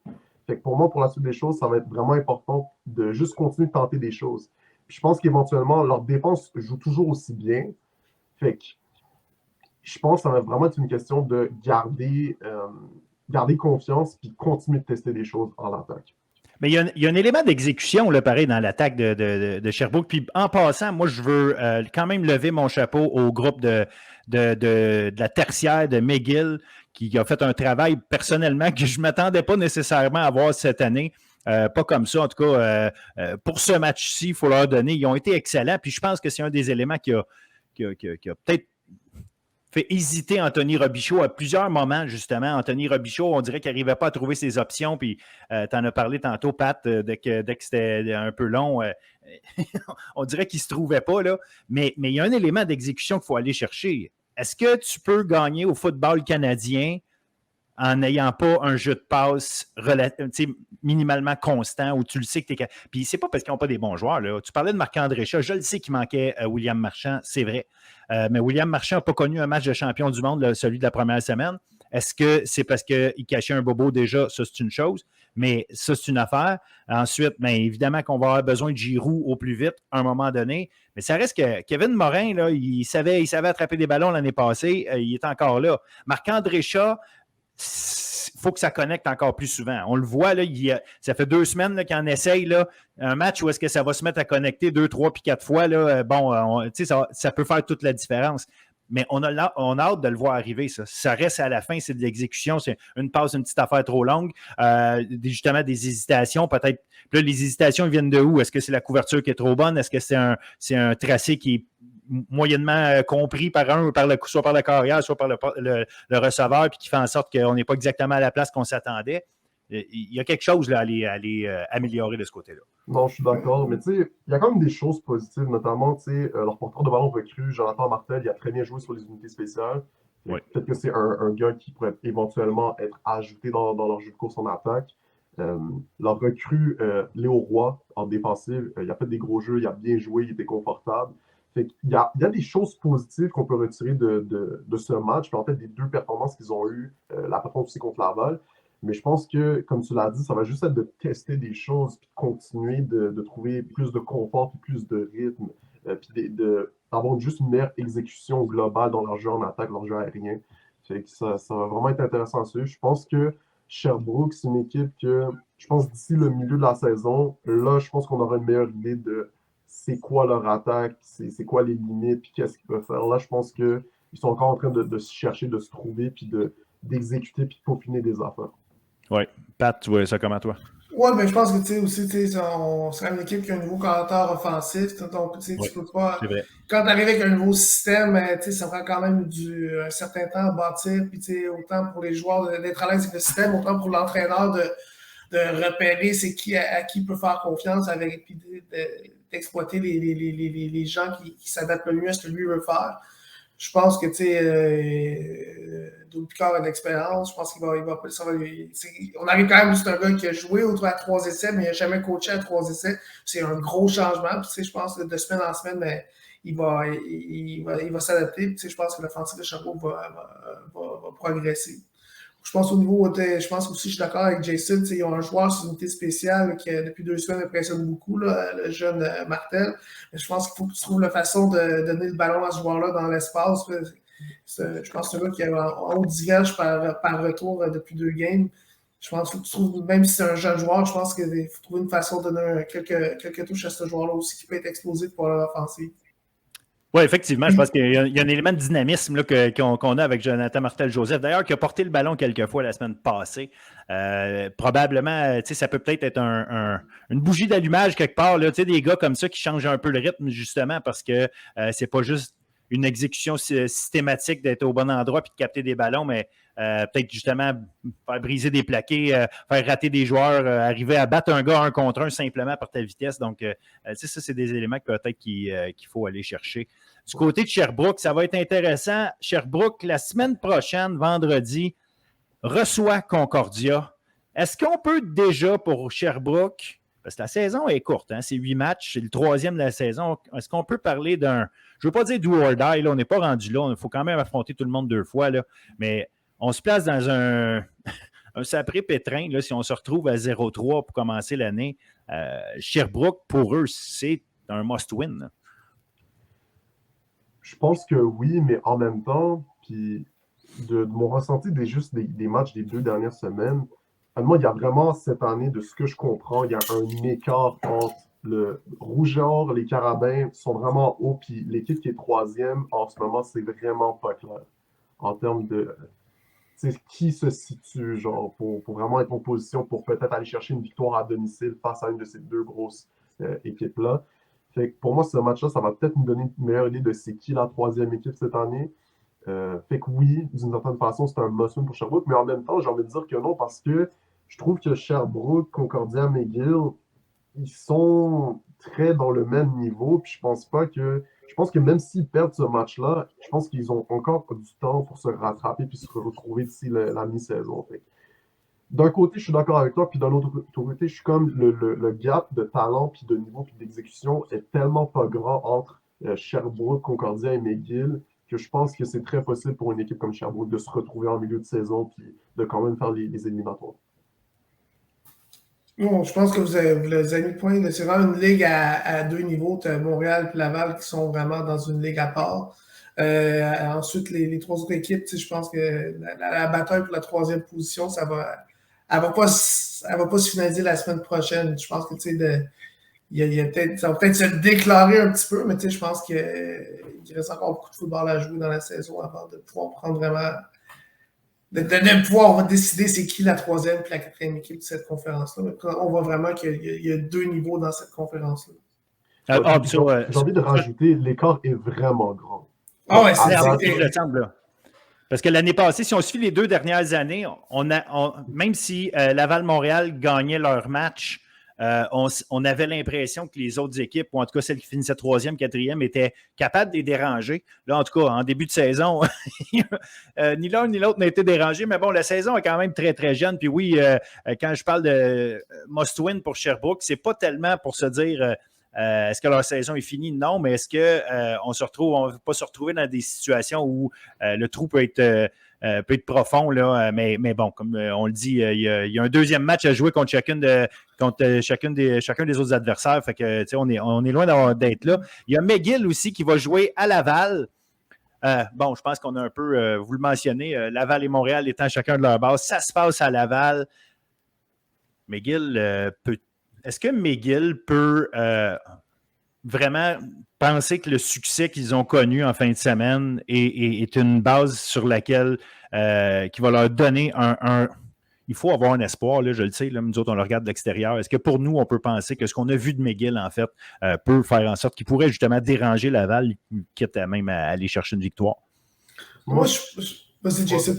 Fait que pour moi, pour la suite des choses, ça va être vraiment important de juste continuer de tenter des choses. Puis je pense qu'éventuellement, leur défense joue toujours aussi bien. Fait que je pense que ça va vraiment être une question de garder confiance puis continuer de tester des choses en attaque. Mais il y a un élément d'exécution, là, pareil, dans l'attaque de Sherbrooke. Puis en passant, moi, je veux quand même lever mon chapeau au groupe de la tertiaire de McGill qui a fait un travail personnellement que je ne m'attendais pas nécessairement à voir cette année. Pas comme ça, en tout cas, pour ce match-ci, il faut leur donner. Ils ont été excellents. Puis je pense que c'est un des éléments qui a peut-être fait hésiter Anthony Robichaud à plusieurs moments, justement. Anthony Robichaud, on dirait qu'il n'arrivait pas à trouver ses options, puis tu en as parlé tantôt, Pat, dès que c'était un peu long, on dirait qu'il ne se trouvait pas, là. Mais il y a un élément d'exécution qu'il faut aller chercher. Est-ce que tu peux gagner au football canadien en n'ayant pas un jeu de passe minimalement constant où tu le sais que tu es... Puis c'est pas parce qu'ils n'ont pas des bons joueurs, là. Tu parlais de Marc-André Shaw, je le sais qu'il manquait William Marchand, c'est vrai. Mais William Marchand n'a pas connu un match de champion du monde, celui de la première semaine. Est-ce que c'est parce qu'il cachait un bobo déjà? Ça, c'est une chose. Mais ça, c'est une affaire. Ensuite, bien évidemment qu'on va avoir besoin de Giroux au plus vite à un moment donné. Mais ça reste que Kevin Morin, là, il savait attraper des ballons l'année passée. Il est encore là. Marc-André Shaw, il faut que ça connecte encore plus souvent. On le voit, là, ça fait 2 semaines qu'il en essaye là, un match où est-ce que ça va se mettre à connecter 2, 3 puis 4 fois. Là, ça peut faire toute la différence. Mais on a hâte de le voir arriver, ça. Ça reste à la fin, c'est de l'exécution. C'est une passe, une petite affaire trop longue. Justement, des hésitations, peut-être. Puis là, les hésitations viennent de où? Est-ce que c'est la couverture qui est trop bonne? Est-ce que c'est un tracé qui est moyennement compris par soit par la carrière, soit par le receveur, puis qui fait en sorte qu'on n'est pas exactement à la place qu'on s'attendait? Il y a quelque chose là, à aller améliorer de ce côté-là. Non, je suis d'accord, mais tu sais, il y a quand même des choses positives, notamment, tu sais, leur porteur de ballon recru, Jonathan Martel, il a très bien joué sur les unités spéciales. Oui. Peut-être que c'est un gars qui pourrait éventuellement être ajouté dans leur jeu de course en attaque. Leur recrue, Léo Roy, en défensive, il a fait des gros jeux, il a bien joué, il était confortable. Fait qu'il y a des choses positives qu'on peut retirer de ce match, puis en fait des 2 performances qu'ils ont eues, la performance aussi contre Laval. Mais je pense que, comme tu l'as dit, ça va juste être de tester des choses, puis de continuer de trouver plus de confort, puis plus de rythme, puis d'avoir juste une meilleure exécution globale dans leur jeu en attaque, leur jeu aérien. Fait que ça va vraiment être intéressant à suivre. Je pense que Sherbrooke, c'est une équipe que, je pense, d'ici le milieu de la saison, là, je pense qu'on aura une meilleure idée de c'est quoi leur attaque, c'est quoi les limites, puis qu'est-ce qu'ils peuvent faire. Là, je pense qu'ils sont encore en train de se chercher, de se trouver, puis d'exécuter, puis de peaufiner des affaires. Oui. Pat, tu vois ça comment, toi? Oui, mais je pense que, tu sais, aussi, tu sais, c'est une équipe qui a un nouveau commentateur offensif. Donc, tu sais, tu peux pas. Quand tu arrives avec un nouveau système, tu sais, ça prend quand même un certain temps à bâtir. Puis, tu sais, autant pour les joueurs d'être à l'aise avec le système, autant pour l'entraîneur de repérer c'est à qui il peut faire confiance avec, puis d'exploiter les gens qui s'adaptent le mieux à ce que lui veut faire. Je pense que, tu sais, Doug Picard a de l'expérience. Je pense qu'il va on arrive quand même, c'est un gars qui a joué autour à 3 essais, mais il n'a jamais coaché à 3 essais. C'est un gros changement. Puis, tu sais, je pense que de semaine en semaine, ben, il va s'adapter. Puis, tu sais, je pense que l'offensive de Sherbrooke va progresser. Je pense je pense aussi, je suis d'accord avec Jason, ils ont un joueur sur unité spéciale qui, depuis 2 semaines, impressionne beaucoup, là, le jeune Martel. Mais je pense qu'il faut que tu trouves la façon de donner le ballon à ce joueur-là dans l'espace. Je pense que c'est un gars qui a un haut diverge par retour depuis 2 games. Je pense qu'il faut que tu trouves, même si c'est un jeune joueur, je pense qu'il faut trouver une façon de donner quelques touches à ce joueur-là aussi qui peut être explosif pour l'offensive. Oui, effectivement, je pense qu'il y a un élément de dynamisme là, qu'on a avec Jonathan Martel-Joseph. D'ailleurs, qui a porté le ballon quelques fois la semaine passée. Probablement, ça peut peut-être être une bougie d'allumage quelque part. Là, des gars comme ça qui changent un peu le rythme, justement, parce que c'est pas juste une exécution systématique d'être au bon endroit et de capter des ballons, mais peut-être justement faire briser des plaqués, faire rater des joueurs, arriver à battre un gars 1 contre 1 simplement par ta vitesse. Donc, ça, c'est des éléments que peut-être qu'il faut aller chercher. Du côté de Sherbrooke, ça va être intéressant. Sherbrooke, la semaine prochaine, vendredi, reçoit Concordia. Est-ce qu'on peut déjà, pour Sherbrooke, parce que la saison est courte, hein, c'est 8 matchs, c'est le 3e de la saison, est-ce qu'on peut parler d'un, je ne veux pas dire do or die, là, on n'est pas rendu là, il faut quand même affronter tout le monde 2 fois, là, mais on se place dans un sapré pétrin, là, si on se retrouve à 0-3 pour commencer l'année. Sherbrooke, pour eux, c'est un must-win. Je pense que oui, mais en même temps, Puis de mon ressenti des matchs des 2 dernières semaines, moi, il y a vraiment cette année, de ce que je comprends, il y a un écart entre le Rouge et Or, les Carabins sont vraiment hauts, puis l'équipe qui est troisième en ce moment, c'est vraiment pas clair en termes de qui se situe genre pour vraiment être en position pour peut-être aller chercher une victoire à domicile face à une de ces deux grosses équipes-là. Fait que pour moi, ce match-là, ça va peut-être nous donner une meilleure idée de c'est qui la troisième équipe cette année. Fait que oui, d'une certaine façon, c'est un must-win pour Sherbrooke, mais en même temps, j'ai envie de dire que non, parce que je trouve que Sherbrooke, Concordia, McGill, ils sont très dans le même niveau, puis je pense que même s'ils perdent ce match-là, je pense qu'ils ont encore du temps pour se rattraper puis se retrouver d'ici la mi-saison. D'un côté, je suis d'accord avec toi, puis d'un autre côté, je suis comme le gap de talent, puis de niveau, puis d'exécution est tellement pas grand entre Sherbrooke, Concordia et McGill que je pense que c'est très possible pour une équipe comme Sherbrooke de se retrouver en milieu de saison puis de quand même faire les éliminatoires. Bon, je pense que vous avez mis le point. C'est vraiment une ligue à deux niveaux. Tu as Montréal et Laval qui sont vraiment dans une ligue à part. Ensuite, les trois autres équipes, je pense que la bataille pour la troisième position, elle va pas se finaliser la semaine prochaine. Je pense que ça va peut-être se déclarer un petit peu, mais je pense qu'il reste encore beaucoup de football à jouer dans la saison avant de pouvoir prendre vraiment de pouvoir décider c'est qui la troisième et la quatrième équipe de cette conférence-là. Mais on voit vraiment qu'il y a deux niveaux dans cette conférence-là. J'ai envie de rajouter, l'écart est vraiment grand. Ah ouais, parce que l'année passée, si on suit les 2 dernières années, même si Laval-Montréal gagnait leur match, on avait l'impression que les autres équipes, ou en tout cas celles qui finissaient 3e, 4e, étaient capables de les déranger. Là, en tout cas, en début de saison, ni l'un ni l'autre n'a été dérangé, mais bon, la saison est quand même très, très jeune. Puis oui, quand je parle de must-win pour Sherbrooke, c'est pas tellement pour se dire est-ce que leur saison est finie? Non, mais est-ce qu'on ne va pas se retrouver dans des situations où le trou peut être profond, là, mais bon, comme on le dit, il y a un deuxième match à jouer contre chacun des autres adversaires. Fait que, on est loin d'être là. Il y a McGill aussi qui va jouer à Laval. Je pense qu'on a un peu, vous le mentionnez, Laval et Montréal étant chacun de leur base. Ça se passe à Laval. McGill est-ce que McGill peut vraiment penser que le succès qu'ils ont connu en fin de semaine est une base sur laquelle qui va leur donner un. Il faut avoir un espoir, là, je le sais, là, nous autres, on le regarde de l'extérieur. Est-ce que pour nous, on peut penser que ce qu'on a vu de McGill, en fait, peut faire en sorte qu'il pourrait justement déranger Laval, quitte à même à aller chercher une victoire? Vas-y, Jason.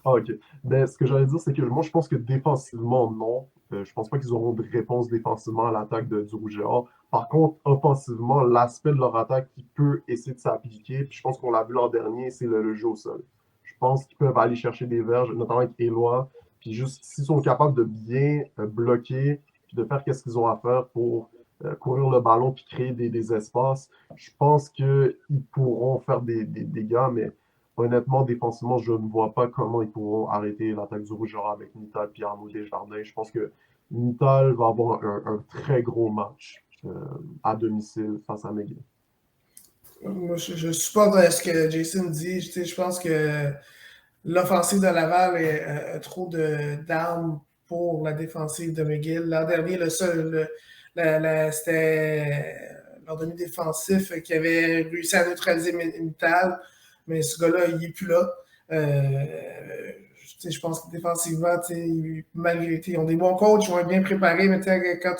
OK. Ben, ce que j'allais dire, c'est que moi, je pense que défensivement, non. Je pense pas qu'ils auront de réponse défensivement à l'attaque du Rouge et Or. Par contre, offensivement, l'aspect de leur attaque qui peut essayer de s'appliquer, puis je pense qu'on l'a vu l'an dernier, c'est le jeu au sol. Je pense qu'ils peuvent aller chercher des verges, notamment avec Éloi, puis juste s'ils sont capables de bien bloquer, puis de faire ce qu'ils ont à faire pour courir le ballon puis créer des espaces, je pense qu'ils pourront faire des dégâts, mais honnêtement, défensivement, je ne vois pas comment ils pourront arrêter l'attaque du Rouge et Or avec Mittal et Arnaud Desjardins. Je pense que Mittal va avoir un très gros match à domicile face à McGill. Moi, je supporte ce que Jason dit. Je pense que l'offensive de Laval a trop d'armes pour la défensive de McGill. L'an dernier, c'était leur demi-défensif qui avait réussi à neutraliser Mittal, mais ce gars-là, il n'est plus là. Je pense que défensivement, malgré ils ont des bons coachs, ils vont être bien préparés, mais quand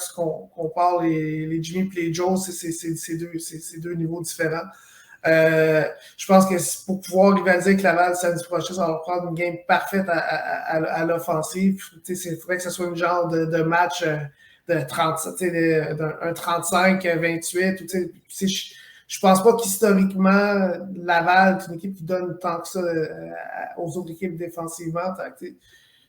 on parle les Jimmy et les Joe, c'est deux niveaux différents. Je pense que pour pouvoir rivaliser avec Laval samedi prochain, ça va leur prendre une game parfaite à l'offensive. Il faudrait que ce soit une genre de match de 37, un 35-28. Je pense pas qu'historiquement, Laval est une équipe qui donne tant que ça aux autres équipes défensivement.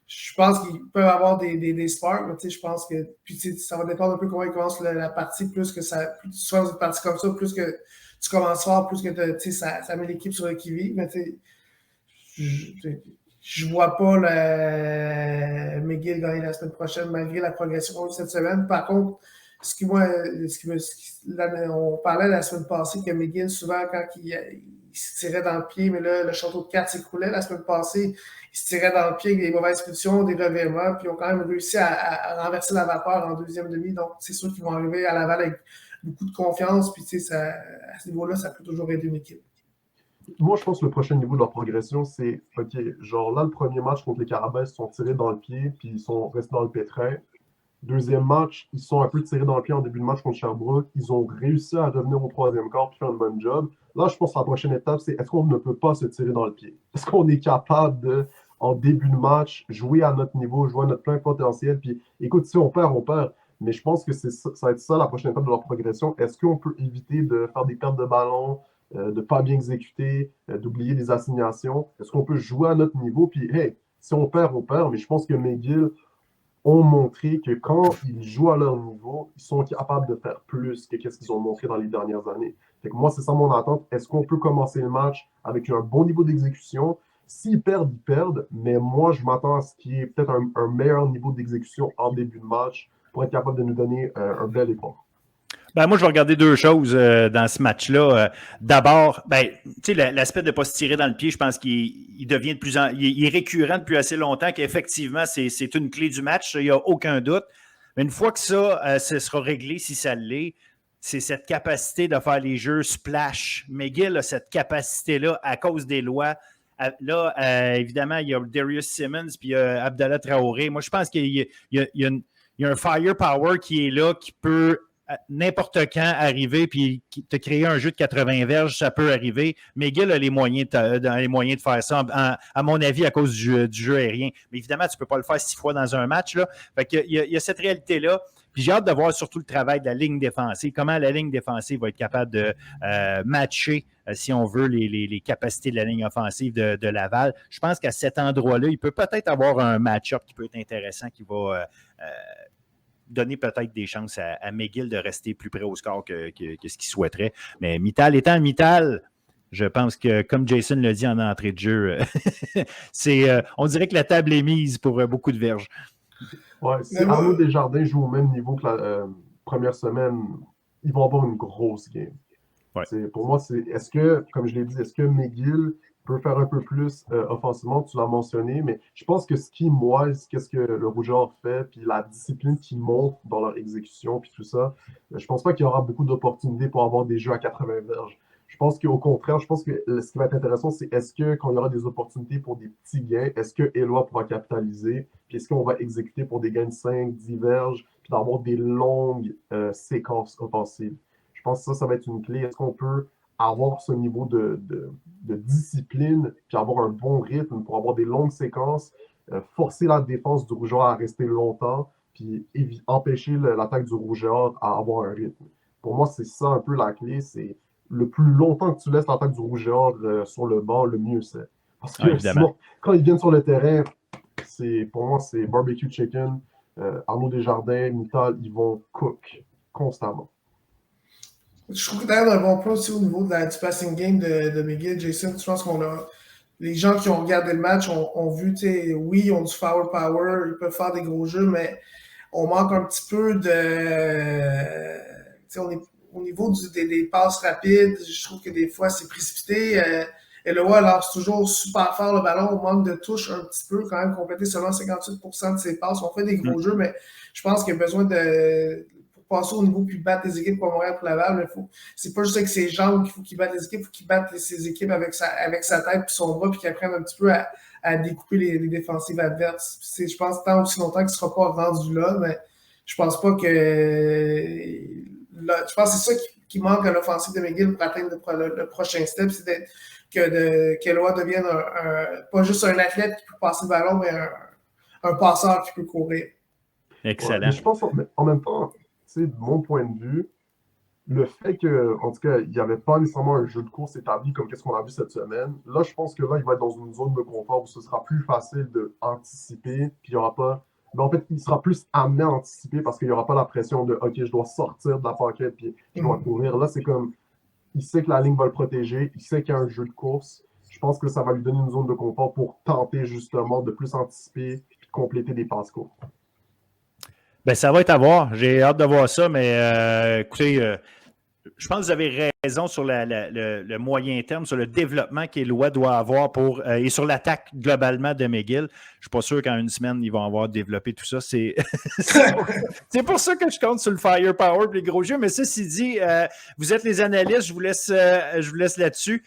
Je pense qu'ils peuvent avoir des sparks, mais je pense que ça va dépendre un peu comment ils commencent la partie. Plus que ça, plus tu fais une partie comme ça, plus que tu commences fort, plus que ça met l'équipe sur le qui-vive. Mais je vois pas McGill gagner la semaine prochaine malgré la progression qu'on a eu cette semaine. Par contre, on parlait la semaine passée que McGill, souvent, quand se tirait dans le pied, mais là, le château de cartes s'écroulait la semaine passée. Il se tirait dans le pied avec des mauvaises pulsions, des revirements, puis ils ont quand même réussi à renverser la vapeur en deuxième demi. Donc, c'est sûr qu'ils vont arriver à Laval avec beaucoup de confiance. Puis, tu sais, à ce niveau-là, ça peut toujours aider une équipe. Moi, je pense que le prochain niveau de leur progression, c'est, OK, genre là, le premier match contre les Carabins, ils se sont tirés dans le pied, puis ils sont restés dans le pétrin. Deuxième match, ils sont un peu tirés dans le pied en début de match contre Sherbrooke. Ils ont réussi à revenir au troisième quart et faire un bon job. Là, je pense que la prochaine étape, c'est est-ce qu'on ne peut pas se tirer dans le pied? Est-ce qu'on est capable de, en début de match, jouer à notre niveau, jouer à notre plein potentiel? Puis écoute, si on perd, on perd. Mais je pense que ça va être ça la prochaine étape de leur progression. Est-ce qu'on peut éviter de faire des pertes de ballon, de ne pas bien exécuter, d'oublier des assignations? Est-ce qu'on peut jouer à notre niveau? Puis, hey, si on perd, on perd. Mais je pense que McGill ont montré que quand ils jouent à leur niveau, ils sont capables de faire plus que ce qu'ils ont montré dans les dernières années. Fait que moi, c'est ça mon attente. Est-ce qu'on peut commencer le match avec un bon niveau d'exécution? S'ils perdent, ils perdent. Mais moi, je m'attends à ce qu'il y ait peut-être un meilleur niveau d'exécution en début de match pour être capable de nous donner un bel effort. Ben, moi, je vais regarder deux choses dans ce match-là. D'abord, l'aspect de ne pas se tirer dans le pied, je pense qu'il devient de plus en il est récurrent depuis assez longtemps qu'effectivement, c'est une clé du match, il n'y a aucun doute. Mais une fois que ça sera réglé, si ça l'est, c'est cette capacité de faire les jeux splash. McGill a cette capacité-là à cause des lois. Là, évidemment, il y a Darius Simmons puis Abdallah Traoré. Moi, je pense qu'il y a un firepower qui est là, qui peut n'importe quand arriver puis te créer un jeu de 80 verges, ça peut arriver. McGill a les moyens de faire ça, à mon avis, à cause du jeu aérien. Mais évidemment, tu ne peux pas le faire 6 fois dans un match. Là. Fait qu'il y a cette réalité-là. Puis j'ai hâte de voir surtout le travail de la ligne défensive, comment la ligne défensive va être capable de matcher, si on veut, les capacités de la ligne offensive de Laval. Je pense qu'à cet endroit-là, il peut peut-être avoir un match-up qui peut être intéressant, qui va donner peut-être des chances à McGill de rester plus près au score que ce qu'il souhaiterait. Mais Mittal étant Mittal, je pense que, comme Jason l'a dit en entrée de jeu, on dirait que la table est mise pour beaucoup de verges. Ouais, si Arnaud Desjardins joue au même niveau que la première semaine, ils vont avoir une grosse game. Ouais. Pour moi, est-ce que, comme je l'ai dit, est-ce que McGill peut faire un peu plus offensivement? Tu l'as mentionné, mais je pense que ce qui moise, qu'est-ce que le Rougeur fait, puis la discipline qui monte dans leur exécution, puis tout ça, je pense pas qu'il y aura beaucoup d'opportunités pour avoir des jeux à 80 verges. Je pense qu'au contraire, je pense que ce qui va être intéressant, c'est est-ce que quand il y aura des opportunités pour des petits gains, est-ce que Éloi pourra capitaliser, puis est-ce qu'on va exécuter pour des gains de 5, 10 verges, puis d'avoir des longues séquences offensives. Je pense que ça va être une clé. Est-ce qu'on peut avoir ce niveau de discipline, puis avoir un bon rythme pour avoir des longues séquences, forcer la défense du Rougeur à rester longtemps, puis empêcher l'attaque du Rougeur à avoir un rythme. Pour moi, c'est ça un peu la clé, c'est le plus longtemps que tu laisses l'attaque du Rougeur sur le banc, le mieux c'est. Parce que sinon, quand ils viennent sur le terrain, pour moi, c'est barbecue chicken. Arnaud Desjardins, Mittal, ils vont cook constamment. Je trouve que d'ailleurs, un bon point aussi au niveau du passing game de McGill, Jason. Je pense les gens qui ont regardé le match ont vu, oui, ils ont du foul power, ils peuvent faire des gros jeux, mais on manque un petit peu au niveau des passes rapides. Je trouve que des fois, c'est précipité. Eloa lance toujours super fort le ballon, on manque de touche un petit peu, quand même compléter seulement 58% de ses passes. On fait des gros jeux, mais je pense qu'il y a besoin pour passer au niveau puis battre les équipes comme Montréal pour Laval. C'est pas juste avec ses jambes qu'il faut qu'il batte les équipes, il faut qu'il batte ses équipes avec sa tête puis son bras, puis qu'il apprenne un petit peu à découper les défensives adverses. Je pense tant aussi longtemps qu'il ne sera pas rendu là, mais je pense pas que je pense que c'est ça qui manque à l'offensive de McGill pour atteindre le prochain step, c'est qu'Eloa devienne pas juste un athlète qui peut passer le ballon, mais un passeur qui peut courir. Excellent. Ouais, mais je pense en même temps, de mon point de vue, le fait qu'en tout cas, il n'y avait pas nécessairement un jeu de course établi comme qu'est-ce qu'on a vu cette semaine, là, je pense que là, il va être dans une zone de confort où ce sera plus facile d'anticiper, puis il n'y aura pas. Mais en fait, il sera plus amené à anticiper parce qu'il n'y aura pas la pression de OK, je dois sortir de la pocket puis je dois courir. Là, c'est comme il sait que la ligne va le protéger, il sait qu'il y a un jeu de course. Je pense que ça va lui donner une zone de confort pour tenter justement de plus anticiper et de compléter des passes courtes. Ben, ça va être à voir. J'ai hâte de voir ça, mais écoutez, Je pense que vous avez raison sur le moyen terme, sur le développement qu'Éloi doit avoir et sur l'attaque globalement de McGill. Je ne suis pas sûr qu'en une semaine, ils vont avoir développé tout ça. C'est pour ça que je compte sur le firepower et les gros jeux. Mais ceci dit, vous êtes les analystes, je vous laisse là-dessus.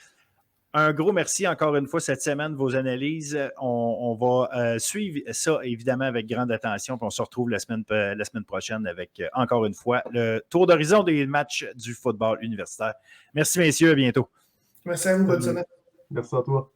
Un gros merci encore une fois cette semaine de vos analyses. On va suivre ça évidemment avec grande attention. Puis on se retrouve la semaine prochaine avec encore une fois le tour d'horizon des matchs du football universitaire. Merci messieurs, à bientôt. Merci à vous, bonne semaine. Merci à toi.